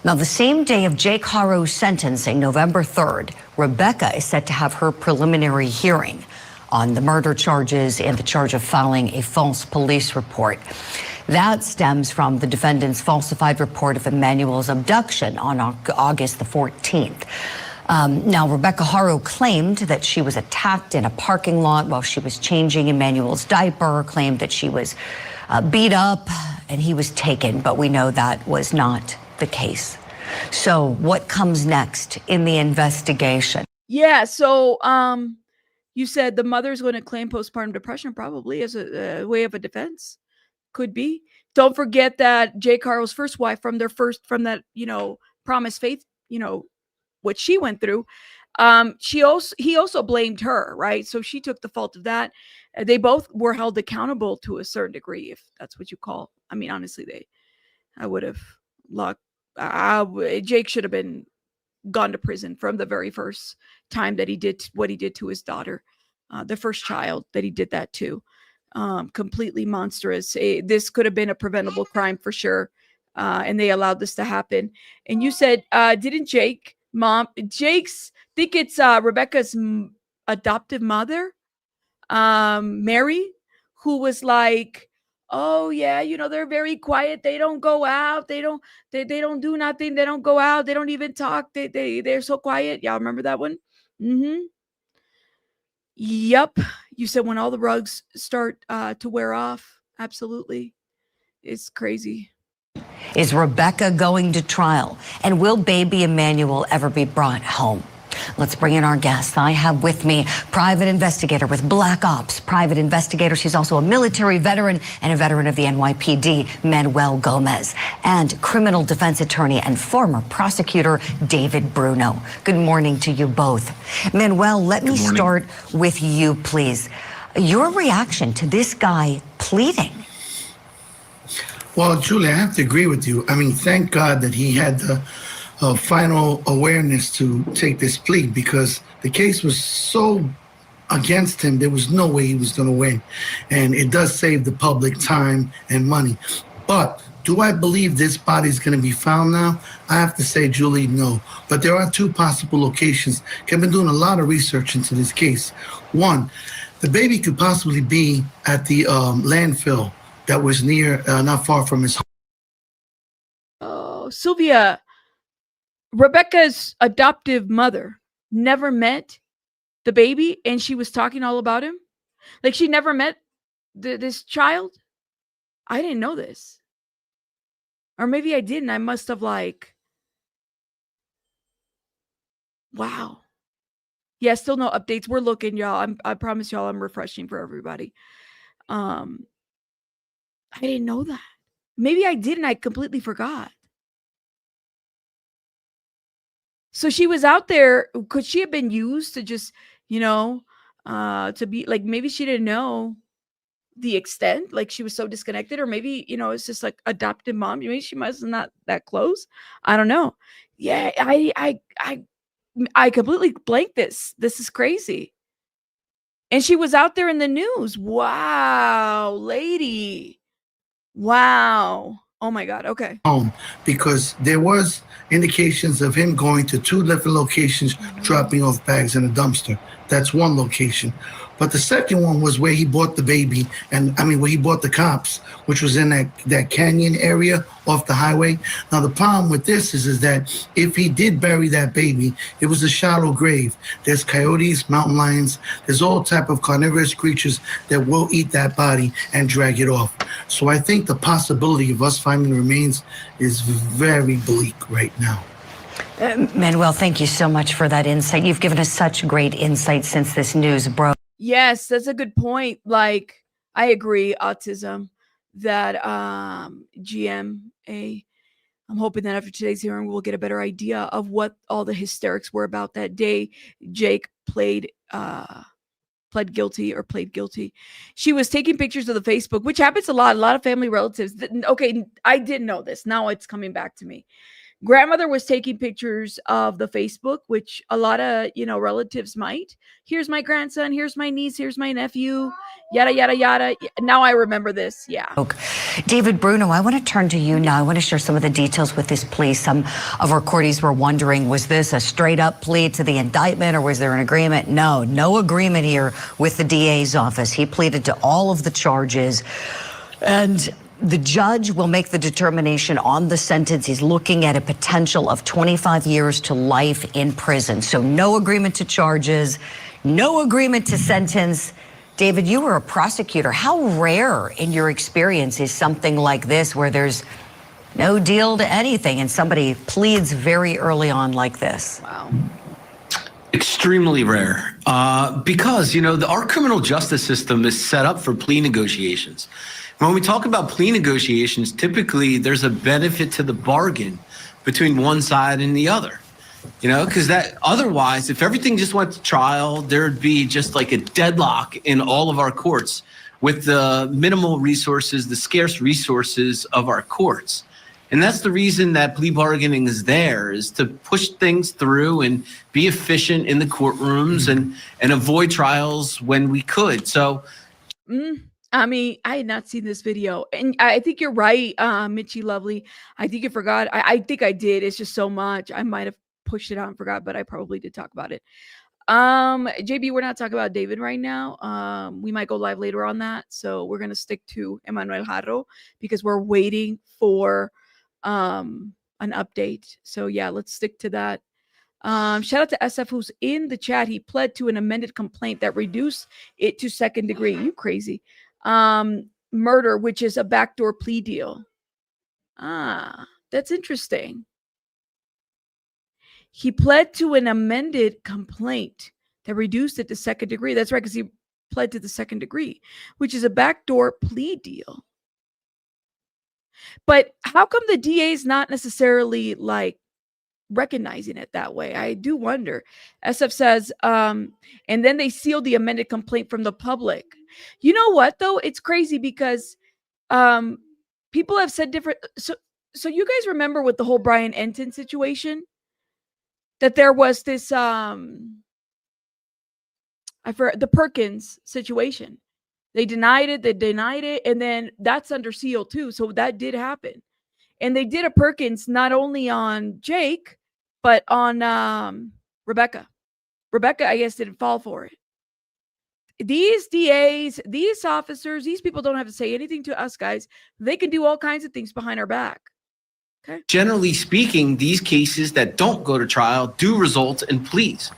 Now, the same day of Jake Haro's sentencing, November 3rd, Rebecca is set to have her preliminary hearing on the murder charges and the charge of filing a false police report. That stems from the defendant's falsified report of Emmanuel's abduction on August the 14th. Now, Rebecca Haro claimed that she was attacked in a parking lot while she was changing Emmanuel's diaper, claimed that she was beat up and he was taken, but we know that was not the case. So what comes next in the investigation? Yeah, so you said the mother's going to claim postpartum depression probably as a way of a defense. Could be. Don't forget that Jake Haro's first wife from that, Promise Faith, what she went through, he also blamed her, right? So she took the fault of that. They both were held accountable to a certain degree, if that's what you call. I mean, honestly, I would have locked. Jake should have been gone to prison from the very first time that he did what he did to his daughter, the first child that he did that to. Completely monstrous. This could have been a preventable crime for sure, and they allowed this to happen. And you said, didn't Jake's think it's Rebecca's adoptive mother, Mary, who was like, oh yeah, they're very quiet. They don't go out. They don't do nothing. They don't go out. They don't even talk. They're so quiet. Y'all remember that one? Mm-hmm. Yep. You said when all the rugs start to wear off. Absolutely. It's crazy. Is Rebecca going to trial? And will baby Emmanuel ever be brought home? Let's bring in our guest. I have with me private investigator with Black Ops, private investigator. She's also a military veteran and a veteran of the NYPD, Manuel Gomez, and criminal defense attorney and former prosecutor, David Bruno. Good morning to you both. Manuel, let me start with you, please. Your reaction to this guy pleading? Well, Julie, I have to agree with you. I mean, thank God that he had the final awareness to take this plea, because the case was so against him, there was no way he was going to win. And it does save the public time and money. But do I believe this body is going to be found now? I have to say, Julie, no. But there are two possible locations. I've been doing a lot of research into this case. One, the baby could possibly be at the landfill that was near, not far from his home. Oh, Sylvia, Rebecca's adoptive mother never met the baby, and she was talking all about him. Like, she never met this child. I didn't know this. Or maybe I didn't. I must have wow. Yeah, still no updates. We're looking, y'all. I promise y'all I'm refreshing for everybody. I didn't know that. Maybe I didn't. I completely forgot. So she was out there. Could she have been used to just, to be like, maybe she didn't know the extent, like she was so disconnected, or maybe, it's just like adoptive mom. Maybe she must not that close. I don't know. Yeah, I completely blanked this. This is crazy. And she was out there in the news. Wow, lady. Wow. Oh my God. Okay. Because there was indications of him going to two different locations, dropping off bags in a dumpster. That's one location. But the second one was where he bought the baby, where he bought the cops, which was in that canyon area off the highway. Now, the problem with this is that if he did bury that baby, it was a shallow grave. There's coyotes, mountain lions, there's all type of carnivorous creatures that will eat that body and drag it off. So I think the possibility of us finding the remains is very bleak right now. Manuel, thank you so much for that insight. You've given us such great insight since this news broke. Yes, that's a good point. Like, I agree, autism, that GMA. I'm hoping that after today's hearing, we'll get a better idea of what all the hysterics were about that day Jake pled guilty. She was taking pictures of the Facebook, which happens a lot of family relatives. Okay, I didn't know this. Now it's coming back to me. Grandmother was taking pictures of the Facebook, which a lot of, relatives might. Here's my grandson, here's my niece, here's my nephew, yada, yada, yada. Now I remember this. Yeah. David Bruno, I want to turn to you now. I want to share some of the details with this plea. Some of our courties were wondering, was this a straight up plea to the indictment or was there an agreement? No agreement here with the DA's office. He pleaded to all of the charges, and the judge will make the determination on the sentence. He's looking at a potential of 25 years to life in prison. So no agreement to charges, no agreement to sentence. David, you were a prosecutor. How rare in your experience is something like this where there's no deal to anything and somebody pleads very early on like this? Wow. Extremely rare, because, our criminal justice system is set up for plea negotiations. When we talk about plea negotiations, typically there's a benefit to the bargain between one side and the other, because that otherwise, if everything just went to trial, there'd be just like a deadlock in all of our courts with the minimal resources, the scarce resources of our courts. And that's the reason that plea bargaining is there, is to push things through and be efficient in the courtrooms and avoid trials when we could. So, I mean, I had not seen this video, and I think you're right, Mitchie Lovely. I think you forgot. I think I did. It's just so much. I might have pushed it out and forgot, but I probably did talk about it. JB, we're not talking about David right now. We might go live later on that, so we're gonna stick to Emmanuel Haro because we're waiting for an update. So yeah, let's stick to that. Shout out to SF who's in the chat. He pled to an amended complaint that reduced it to second degree. You crazy. Murder, which is a backdoor plea deal. That's interesting. He pled to an amended complaint that reduced it to second degree. That's right, because he pled to the second degree, which is a backdoor plea deal. But how come the DA is not necessarily like recognizing it that way? I do wonder. SF says, and then they sealed the amended complaint from the public. You know what, though? It's crazy because people have said different. So you guys remember with the whole Brian Enton situation that there was this, I forgot, the Perkins situation. They denied it, and then that's under seal too. So that did happen. And they did a Perkins not only on Jake, but on Rebecca. Rebecca, I guess, didn't fall for it. These DAs, these officers, these people don't have to say anything to us, guys. They can do all kinds of things behind our back. Okay. Generally speaking, these cases that don't go to trial do result in pleas.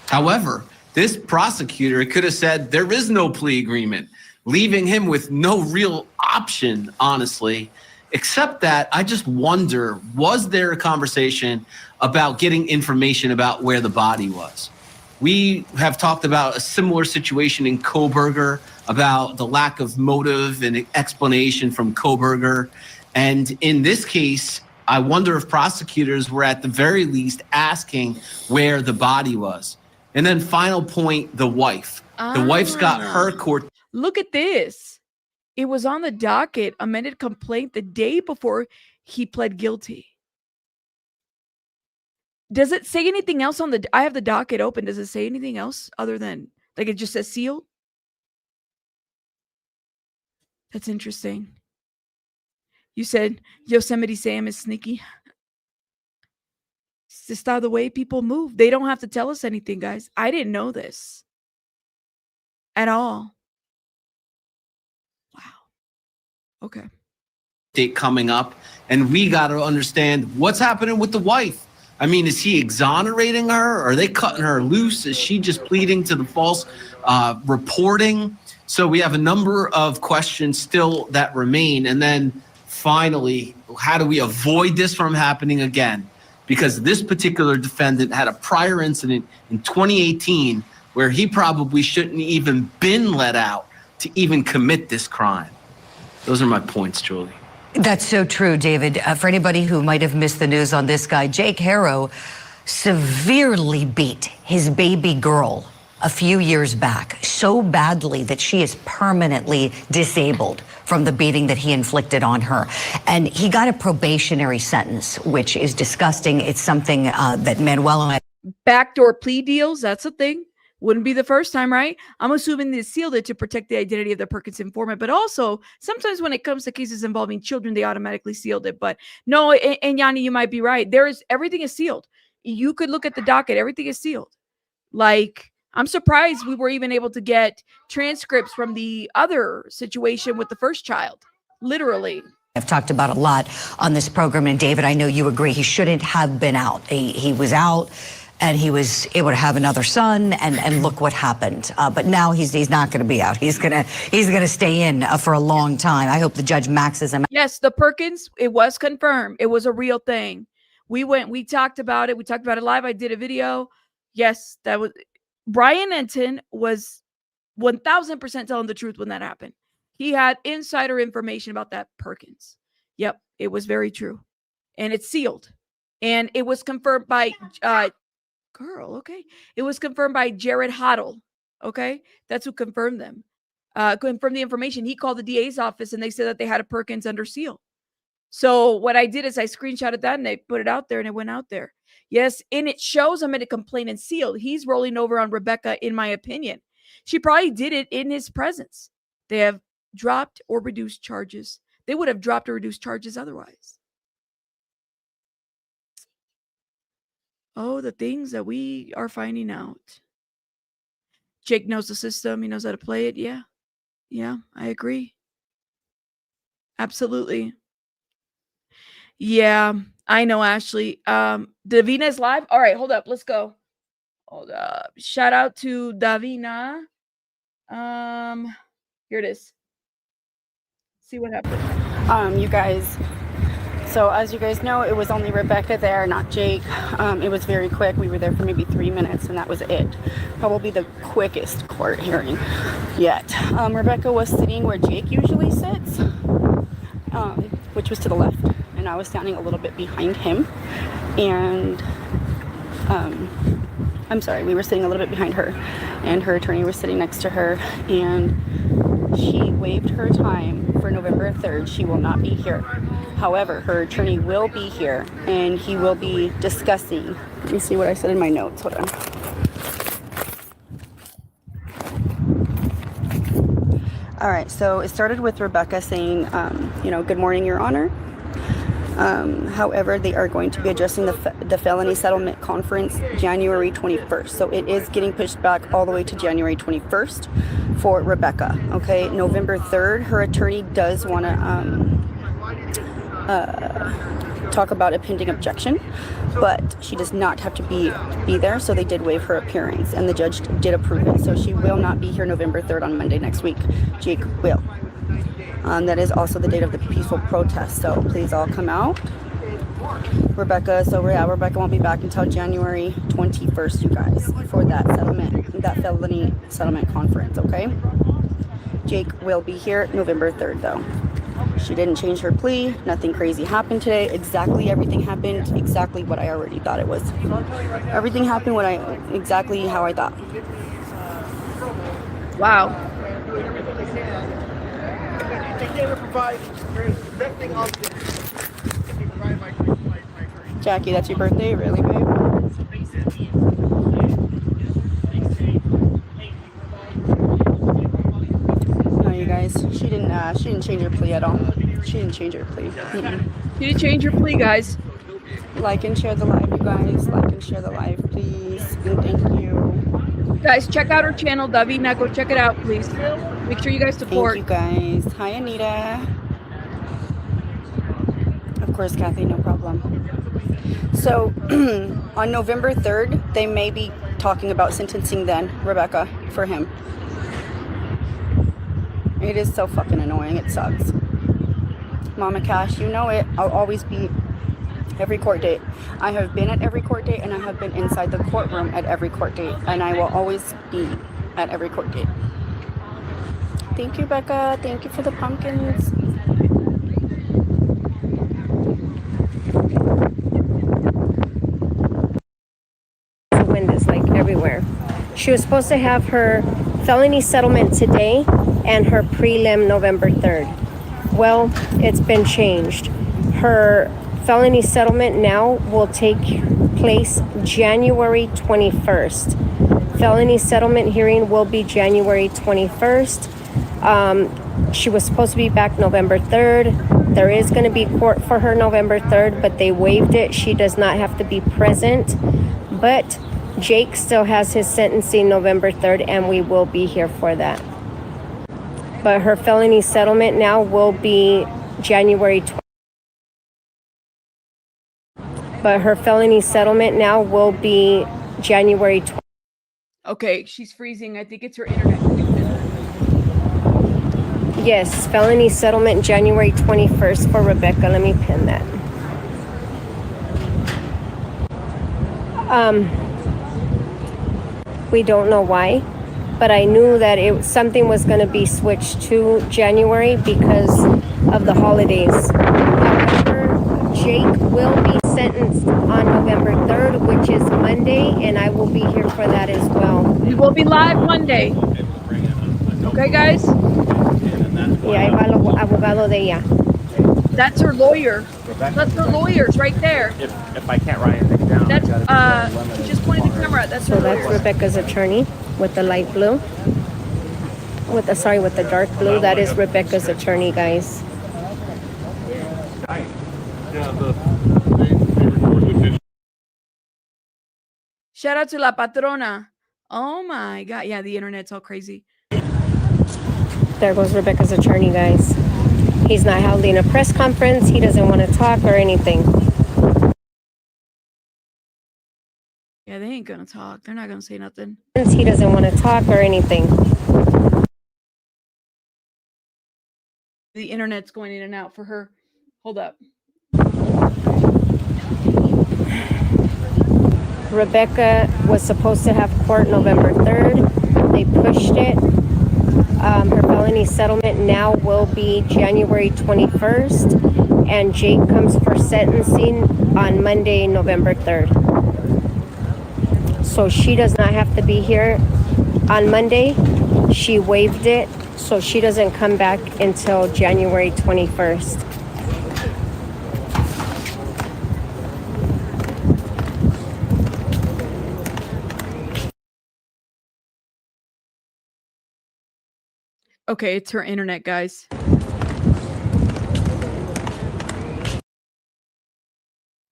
However, this prosecutor could have said there is no plea agreement, leaving him with no real option, honestly. Except that I just wonder, was there a conversation about getting information about where the body was? We have talked about a similar situation in Kohberger, about the lack of motive and explanation from Kohberger. And in this case, I wonder if prosecutors were at the very least asking where the body was. And then final point, the wife. The wife's got her court. Look at this. It was on the docket, amended complaint the day before he pled guilty. Does it say anything else on the, I have the docket open. Does it say anything else other than, like, it just says sealed? That's interesting. You said Yosemite Sam is sneaky. It's just how the way people move. They don't have to tell us anything, guys. I didn't know this at all. Okay. Date coming up, and we got to understand what's happening with the wife. I mean, is he exonerating her? Are they cutting her loose? Is she just pleading to the false reporting? So we have a number of questions still that remain. And then finally, how do we avoid this from happening again? Because this particular defendant had a prior incident in 2018 where he probably shouldn't even been let out to even commit this crime. Those are my points, Julie. That's so true, David. For anybody who might have missed the news on this guy, Jake Haro severely beat his baby girl a few years back so badly that she is permanently disabled from the beating that he inflicted on her. And he got a probationary sentence, which is disgusting. It's something that Manuel and I... Backdoor plea deals, that's a thing. Wouldn't be the first time, right? I'm assuming they sealed it to protect the identity of the Perkins informant, but also sometimes when it comes to cases involving children, they automatically sealed it. But no, and Yanni, you might be right. Everything is sealed. You could look at the docket. Everything is sealed. Like, I'm surprised we were even able to get transcripts from the other situation with the first child. Literally. I've talked about a lot on this program, and David, I know you agree he shouldn't have been out. He was out, and he was able to have another son, and look what happened. But now he's not going to be out. He's gonna stay in for a long time. I hope the judge maxes him. Yes, the Perkins, it was confirmed. It was a real thing. We talked about it. We talked about it live. I did a video. Yes, that was Brian Enton was 1000% telling the truth when that happened. He had insider information about that Perkins. Yep, it was very true. And it's sealed. And it was confirmed by It was confirmed by Jared Hoddle. Okay? That's who confirmed them. Confirmed the information. He called the DA's office and they said that they had a Perkins under seal. So what I did is I screenshotted that and they put it out there and it went out there. Yes, and it shows him in a complaint and sealed. He's rolling over on Rebecca, in my opinion. She probably did it in his presence. They have dropped or reduced charges. They would have dropped or reduced charges otherwise. Oh, the things that we are finding out. Jake knows the system. He knows how to play it. Yeah. Yeah, I agree. Absolutely. Yeah, I know, Ashley. Davina is live. All right, hold up. Let's go. Hold up. Shout out to Davina. Here it is. See what happened. You guys, so as you guys know, it was only Rebecca there, not Jake. It was very quick. We were there for maybe 3 minutes and that was it. Probably the quickest court hearing yet. Rebecca was sitting where Jake usually sits, which was to the left. And I was standing a little bit behind him. And I'm sorry, we were sitting a little bit behind her. And her attorney was sitting next to her. And she waived her time for November 3rd. She will not be here. However, her attorney will be here. And he will be discussing. Let me see what I said in my notes. Hold on. All right, so it started with Rebecca saying, good morning, Your Honor. However, they are going to be addressing the felony settlement conference January 21st. So it is getting pushed back all the way to January 21st for Rebecca. Okay, November 3rd, her attorney does want to talk about a pending objection, but she does not have to be there. So they did waive her appearance and the judge did approve it. So she will not be here November 3rd on Monday next week. Jake will. That is also the date of the peaceful protest. So please all come out. Rebecca won't be back until January 21st, you guys, for that felony settlement conference, okay? Jake will be here November 3rd, though. She didn't change her plea. Nothing crazy happened today. Everything happened exactly what I already thought it was. Everything happened exactly how I thought. Wow. Jackie, that's your birthday? Really, babe? No, you guys, she didn't change her plea at all. She didn't change her plea. She didn't change her plea, guys. Like and share the live, you guys. Like and share the live, please. And thank you. Guys, check out her channel, Davina. Go check it out, please. Make sure you guys support. Thank you, guys. Hi, Anita. Of course, Kathy, no problem. So, on November 3rd, they may be talking about sentencing then, Rebecca, for him. It is so fucking annoying. It sucks. Mama Cash, you know it. I'll always be every court date. I have been at every court date and I have been inside the courtroom at every court date. And I will always be at every court date. Thank you, Becca. Thank you for the pumpkins. The wind is like everywhere. She was supposed to have her felony settlement today and her prelim November 3rd. Well, it's been changed. Her felony settlement now will take place January 21st. Felony settlement hearing will be January 21st. She was supposed to be back November 3rd. There is going to be court for her November 3rd, but they waived it. She does not have to be present. But Jake still has his sentencing November 3rd, and we will be here for that. But her felony settlement now will be January 20th. But her felony settlement now will be January 20th. Okay, she's freezing. I think it's her internet. Yes, felony settlement January 21st for Rebecca. Let me pin that. We don't know why, but I knew that something was going to be switched to January because of the holidays. However, Jake will be sentenced on November 3rd, which is Monday, and I will be here for that as well. We will be live Monday. Okay, guys? Y ahí va el abogado de ella. That's her lawyer. That's her lawyers right there. If I can't write anything down, That's just pointed the camera. That's her So that's lawyers. Rebecca's attorney with the light blue. With the dark blue. That is Rebecca's attorney, guys. Shout out to La Patrona. Oh my God. Yeah, the internet's all crazy. There goes Rebecca's attorney, guys. He's not holding a press conference. He doesn't want to talk or anything. Yeah, they ain't gonna talk. They're not gonna say nothing. He doesn't want to talk or anything. The internet's going in and out for her. Hold up. Rebecca was supposed to have court November 3rd. They pushed it. Her felony settlement now will be January 21st, and Jake comes for sentencing on Monday, November 3rd. So she does not have to be here on Monday. She waived it, so she doesn't come back until January 21st. Okay, it's her internet, guys.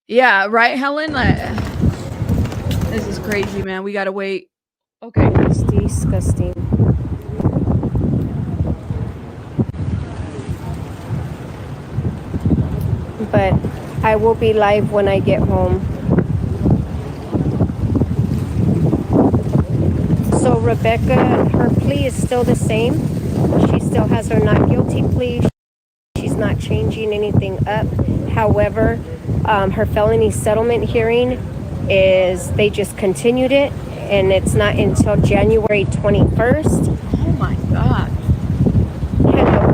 Yeah, right, Helen? This is crazy, man. We gotta wait. Okay. It's disgusting. But I will be live when I get home. So Rebecca, her plea is still the same. She still has her not guilty plea. She's not changing anything up. However, her felony settlement hearing is, they just continued it, and it's not until January 21st. Oh my God.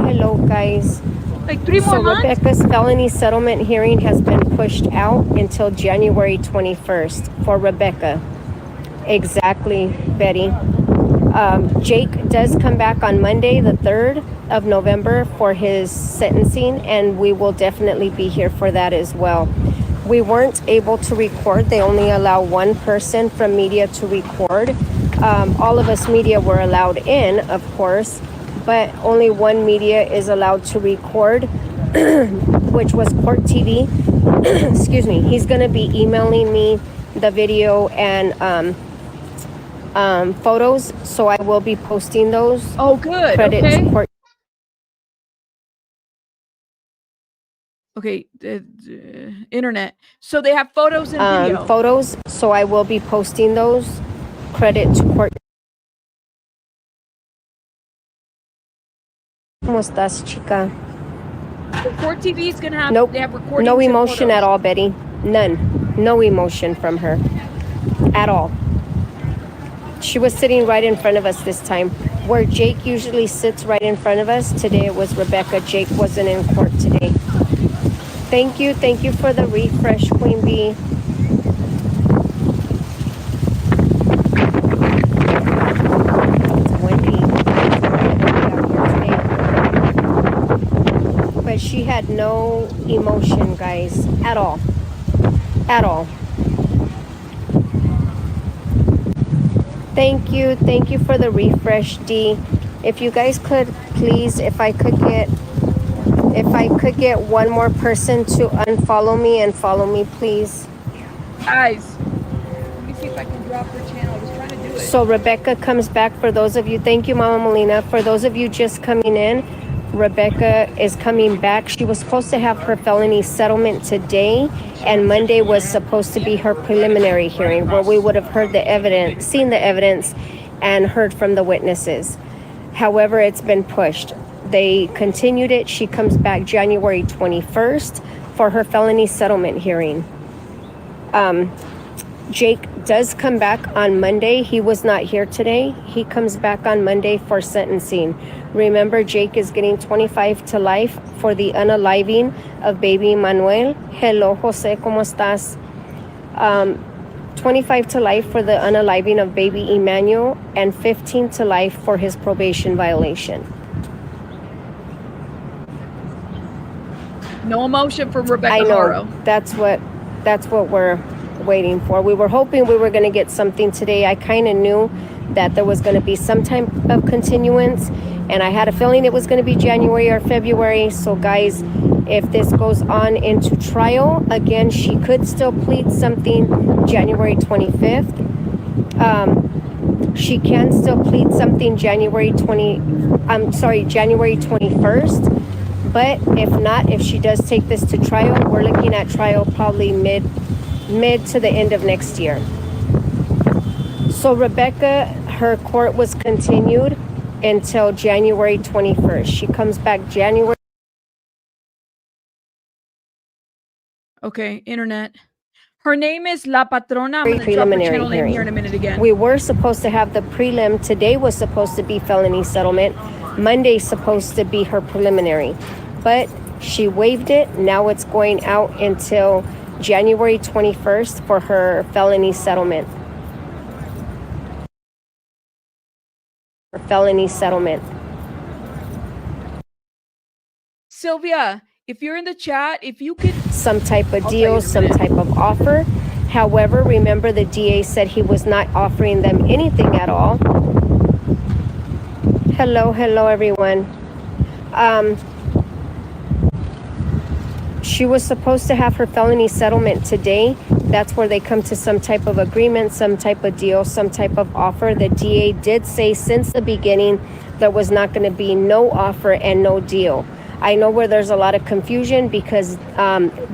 Hello, guys. Like 3 more months? Rebecca's felony settlement hearing has been pushed out until January 21st for Rebecca. Exactly, Betty. Jake does come back on Monday, the 3rd of November, for his sentencing, and we will definitely be here for that as well. We weren't able to record. They only allow one person from media to record. All of us media were allowed in, of course, but only one media is allowed to record, which was Court TV. Excuse me. He's going to be emailing me the video and photos, so I will be posting those. Oh, good. Credit Okay. to Court. Okay, internet. So they have photos and video. Photos, so I will be posting those. Credit to Court. ¿Cómo estás, chica? The Court TV is gonna have. Nope. They have recordings. No and emotion photos. at all, Betty. None. No emotion from her. At all. She was sitting right in front of us this time. Where Jake usually sits right in front of us, today it was Rebecca. Jake wasn't in court today. Thank you for the refresh, Queen Bee. It's windy. But she had no emotion, guys, at all. At all. Thank you for the refresh, D. If you guys could please, if I could get one more person to unfollow me and follow me, please. Guys, let me see if I can drop her channel. I was trying to do it. So Rebecca comes back. For those of you, thank you, Mama Molina. For those of you just coming in, Rebecca is coming back. She was supposed to have her felony settlement today, and Monday was supposed to be her preliminary hearing where we would have heard the evidence, seen the evidence, and heard from the witnesses. However, it's been pushed. They continued it. She comes back January 21st for her felony settlement hearing. Jake does come back on Monday. He was not here today. He comes back on Monday for sentencing. Remember, Jake is getting 25 to life for the unaliving of baby Emmanuel. Hello, Jose, ¿cómo estás? 25 to life for the unaliving of baby Emmanuel and 15 to life for his probation violation. No emotion from Rebecca I know. Haro. That's what we're waiting for. We were hoping we were going to get something today. I kind of knew that there was going to be some type of continuance, and I had a feeling it was going to be January or February. So guys, if this goes on into trial, again, she could still plead something January 25th. She can still plead something January 21st. But if not, if she does take this to trial, we're looking at trial probably mid to the end of next year. So Rebecca, her court was continued until January 21st. She comes back January. Okay, internet. Her name is La Patrona. I'm going to drop her channel name here in a minute again. We were supposed to have the prelim. Today was supposed to be felony settlement. Monday's supposed to be her preliminary. But she waived it. Now it's going out until January 21st for her felony settlement. Sylvia, if you're in the chat, if you could... Some type of deal, some type of offer. However, remember the DA said he was not offering them anything at all. Hello, everyone. She was supposed to have her felony settlement today. That's where they come to some type of agreement, some type of deal, some type of offer. The DA did say since the beginning there was not going to be no offer and no deal. I know where there's a lot of confusion because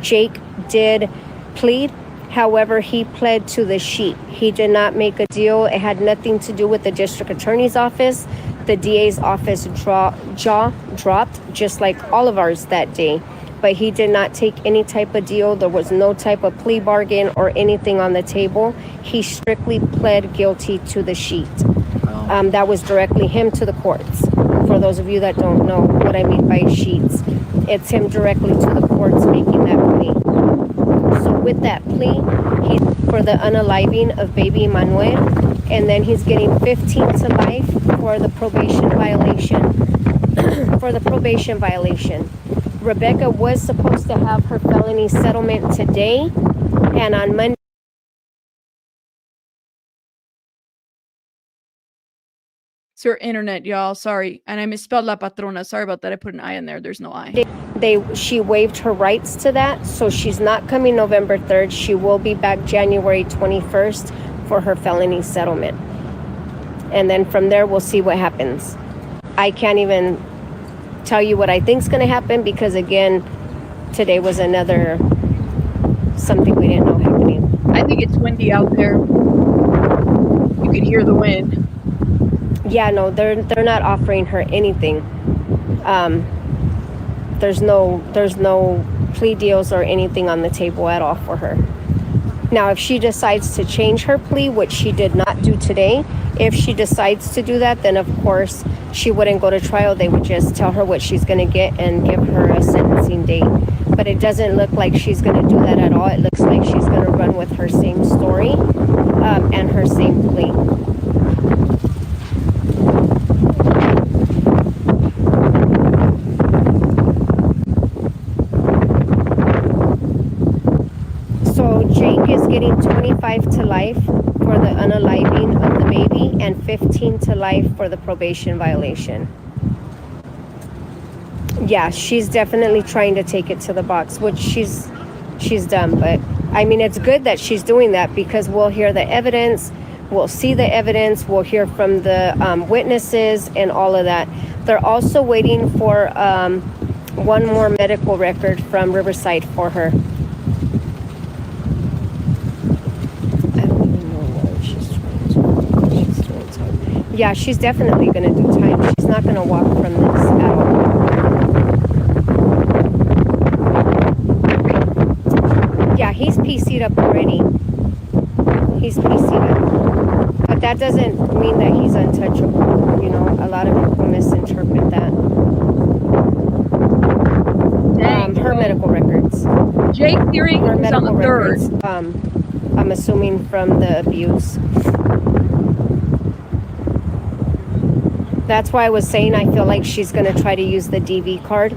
Jake did plead. However, he pled to the sheet. He did not make a deal. It had nothing to do with the district attorney's office. The DA's office jaw dropped, just like all of ours that day. But he did not take any type of deal. There was no type of plea bargain or anything on the table. He strictly pled guilty to the sheet. That was directly him to the courts. For those of you that don't know what I mean by sheets, it's him directly to the courts making that plea. So with that plea, he's for the unaliving of baby Emmanuel, and then he's getting 15 to life for the probation violation. Rebecca was supposed to have her felony settlement today, and on Monday. It's her internet, y'all. Sorry. And I misspelled La Patrona. Sorry about that. I put an I in there. There's no I. She waived her rights to that, so she's not coming November 3rd. She will be back January 21st for her felony settlement. And then from there, we'll see what happens. I can't even tell you what I think is going to happen because, again, today was another something we didn't know happening. I think it's windy out there. You can hear the wind. Yeah, no, they're not offering her anything. There's no plea deals or anything on the table at all for her. Now, if she decides to change her plea, which she did not do today, if she decides to do that, then of course she wouldn't go to trial. They would just tell her what she's going to get and give her a sentencing date. But it doesn't look like she's going to do that at all. It looks like she's going to run with her same story and her same plea. So Jake is getting 25 to life for the unaliving of the baby and 15 to life for the probation violation. Yeah, she's definitely trying to take it to the box, which she's done. But I mean, it's good that she's doing that because we'll hear the evidence, we'll see the evidence, we'll hear from the witnesses and all of that. They're also waiting for one more medical record from Riverside for her. Yeah, she's definitely going to do time. She's not going to walk from this at all. Yeah, he's PC'd up already. He's PC'd up. But that doesn't mean that he's untouchable. You know, a lot of people misinterpret that. Her medical records. Jake hearing her is medical on the 3rd. Records, I'm assuming from the abuse. That's why I was saying I feel like she's going to try to use the DV card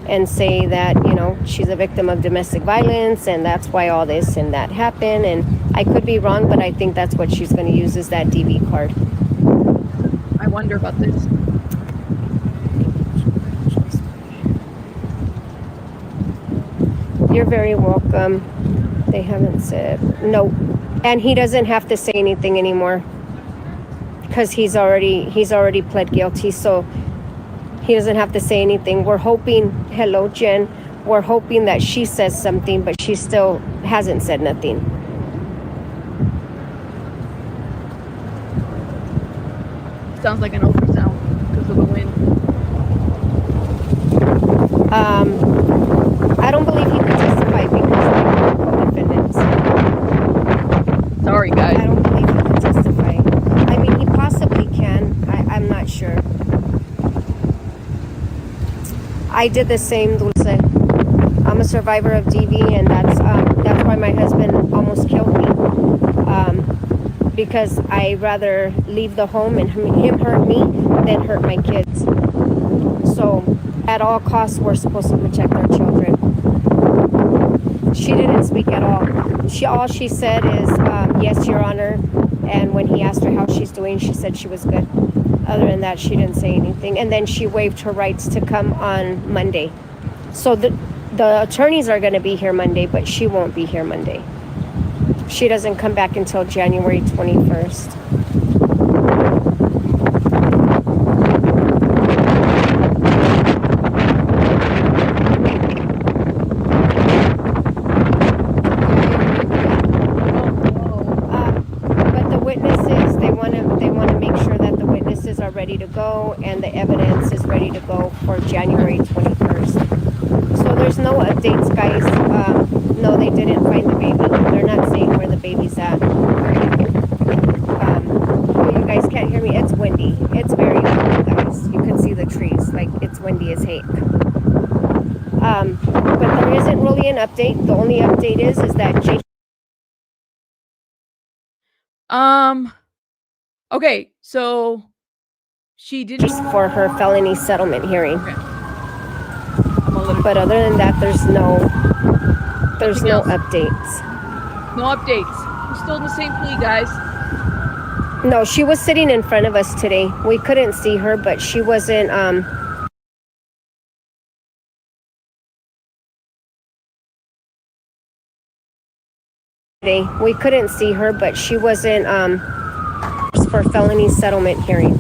and say that, you know, she's a victim of domestic violence and that's why all this and that happened. And I could be wrong, but I think that's what she's going to use is that DV card. I wonder about this. You're very welcome. They haven't said no. And he doesn't have to say anything anymore. Because he's already pled guilty, so he doesn't have to say anything. We're hoping, hello Jen, we're hoping that she says something, but she still hasn't said nothing. Sounds like an ultrasound because of the wind. I don't believe he can testify because they're co-defendants. Sorry guys. I don't believe he can testify. I mean, he possibly can. I'm not sure. I did the same, Dulce. I'm a survivor of DV, and that's why my husband almost killed me. Because I'd rather leave the home and him hurt me than hurt my kids. So, at all costs, we're supposed to protect our children. She didn't speak at all. All she said is, yes, Your Honor. And when he asked her how she's doing, she said she was good. Other than that, she didn't say anything. And then she waived her rights to come on Monday. So the attorneys are going to be here Monday, but she won't be here Monday. She doesn't come back until January 21st. Ready to go and the evidence is ready to go for January 21st. So there's no updates, guys. No, they didn't find the baby. They're not saying where the baby's at. Oh, you guys can't hear me. It's windy. It's very windy, guys. You can see the trees. Like, it's windy as heck. But there isn't really an update. The only update is that Jake. Okay, so she did just for her felony settlement hearing. Okay. But other than that, there's no updates. No updates. We're still in the same plea, guys. No, she was sitting in front of us today. We couldn't see her, but she wasn't we couldn't see her, but she wasn't for felony settlement hearing.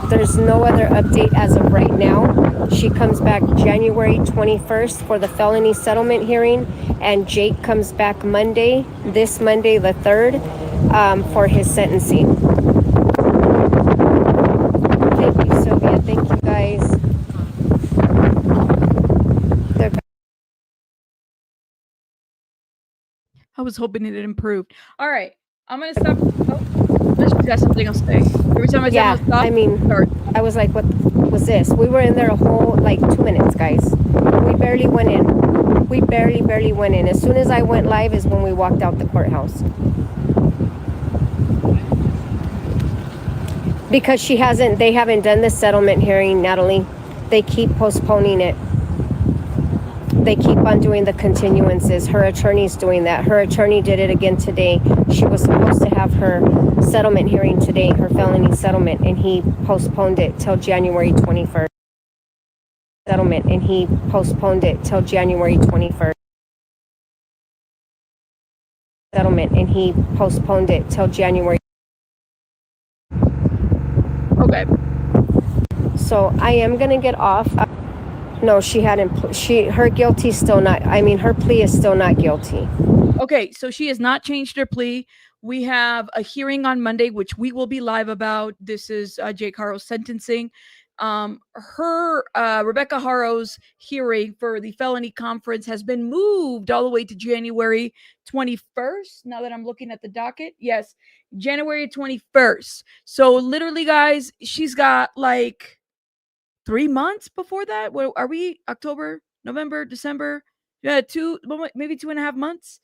There's no other update as of right now. She comes back January 21st for the felony settlement hearing, and Jake comes back Monday, this Monday the 3rd, for his sentencing. Thank you, Sylvia. Thank you, guys. I was hoping it improved. All right. I'm going to stop. Oh, unless you got something else to say. Every time I say I'm going to stop, I mean, start. I was like, what was this? We were in there a whole, like, 2 minutes, guys. We barely went in. We barely went in. As soon as I went live is when we walked out the courthouse. Because they haven't done the settlement hearing, Natalie. They keep postponing it. They keep on doing the continuances. Her attorney's doing that. Her attorney did it again today. She was supposed to have her settlement hearing today, her felony settlement, and he postponed it till January 21st. Settlement, and he postponed it till January 21st. Settlement, and he postponed it till January. Okay. So I am gonna get off. No, she hadn't. Her guilty's still not. I mean, her plea is still not guilty. Okay, so she has not changed her plea. We have a hearing on Monday, which we will be live about. This is Jake Haro's sentencing. Rebecca Haro's hearing for the felony conference has been moved all the way to January 21st. Now that I'm looking at the docket, yes, January 21st. So literally, guys, she's got like 3 months before that. What are we? October, November, December? Yeah, maybe 2.5 months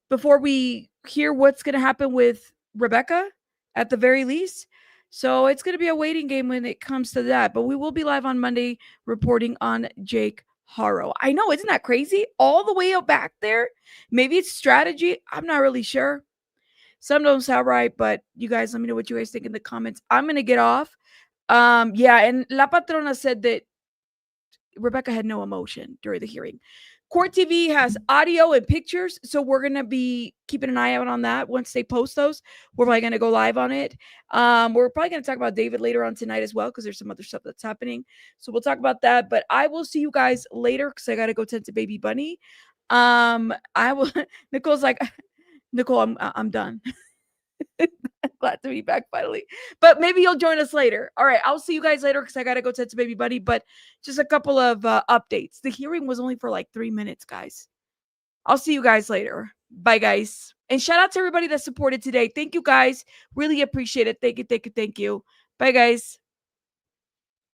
before we hear what's going to happen with Rebecca at the very least. So it's going to be a waiting game when it comes to that. But we will be live on Monday reporting on Jake Haro. I know, isn't that crazy? All the way out back there. Maybe it's strategy. I'm not really sure. Some don't sound right, but you guys, let me know what you guys think in the comments. I'm going to get off. Yeah, and La Patrona said that Rebecca had no emotion during the hearing. Court TV has audio and pictures, so we're gonna be keeping an eye out on that. Once they post those, we're probably gonna go live on it. We're probably gonna talk about David later on tonight as well, because there's some other stuff that's happening. So we'll talk about that. But I will see you guys later because I gotta go tend to baby bunny. I will. Nicole's like, Nicole, I'm done. Glad to be back finally. But maybe you'll join us later. All right. I'll see you guys later because I got to go tend to baby buddy. But just a couple of updates. The hearing was only for like 3 minutes, guys. I'll see you guys later. Bye, guys. And shout out to everybody that supported today. Thank you, guys. Really appreciate it. Thank you. Thank you. Thank you. Bye, guys.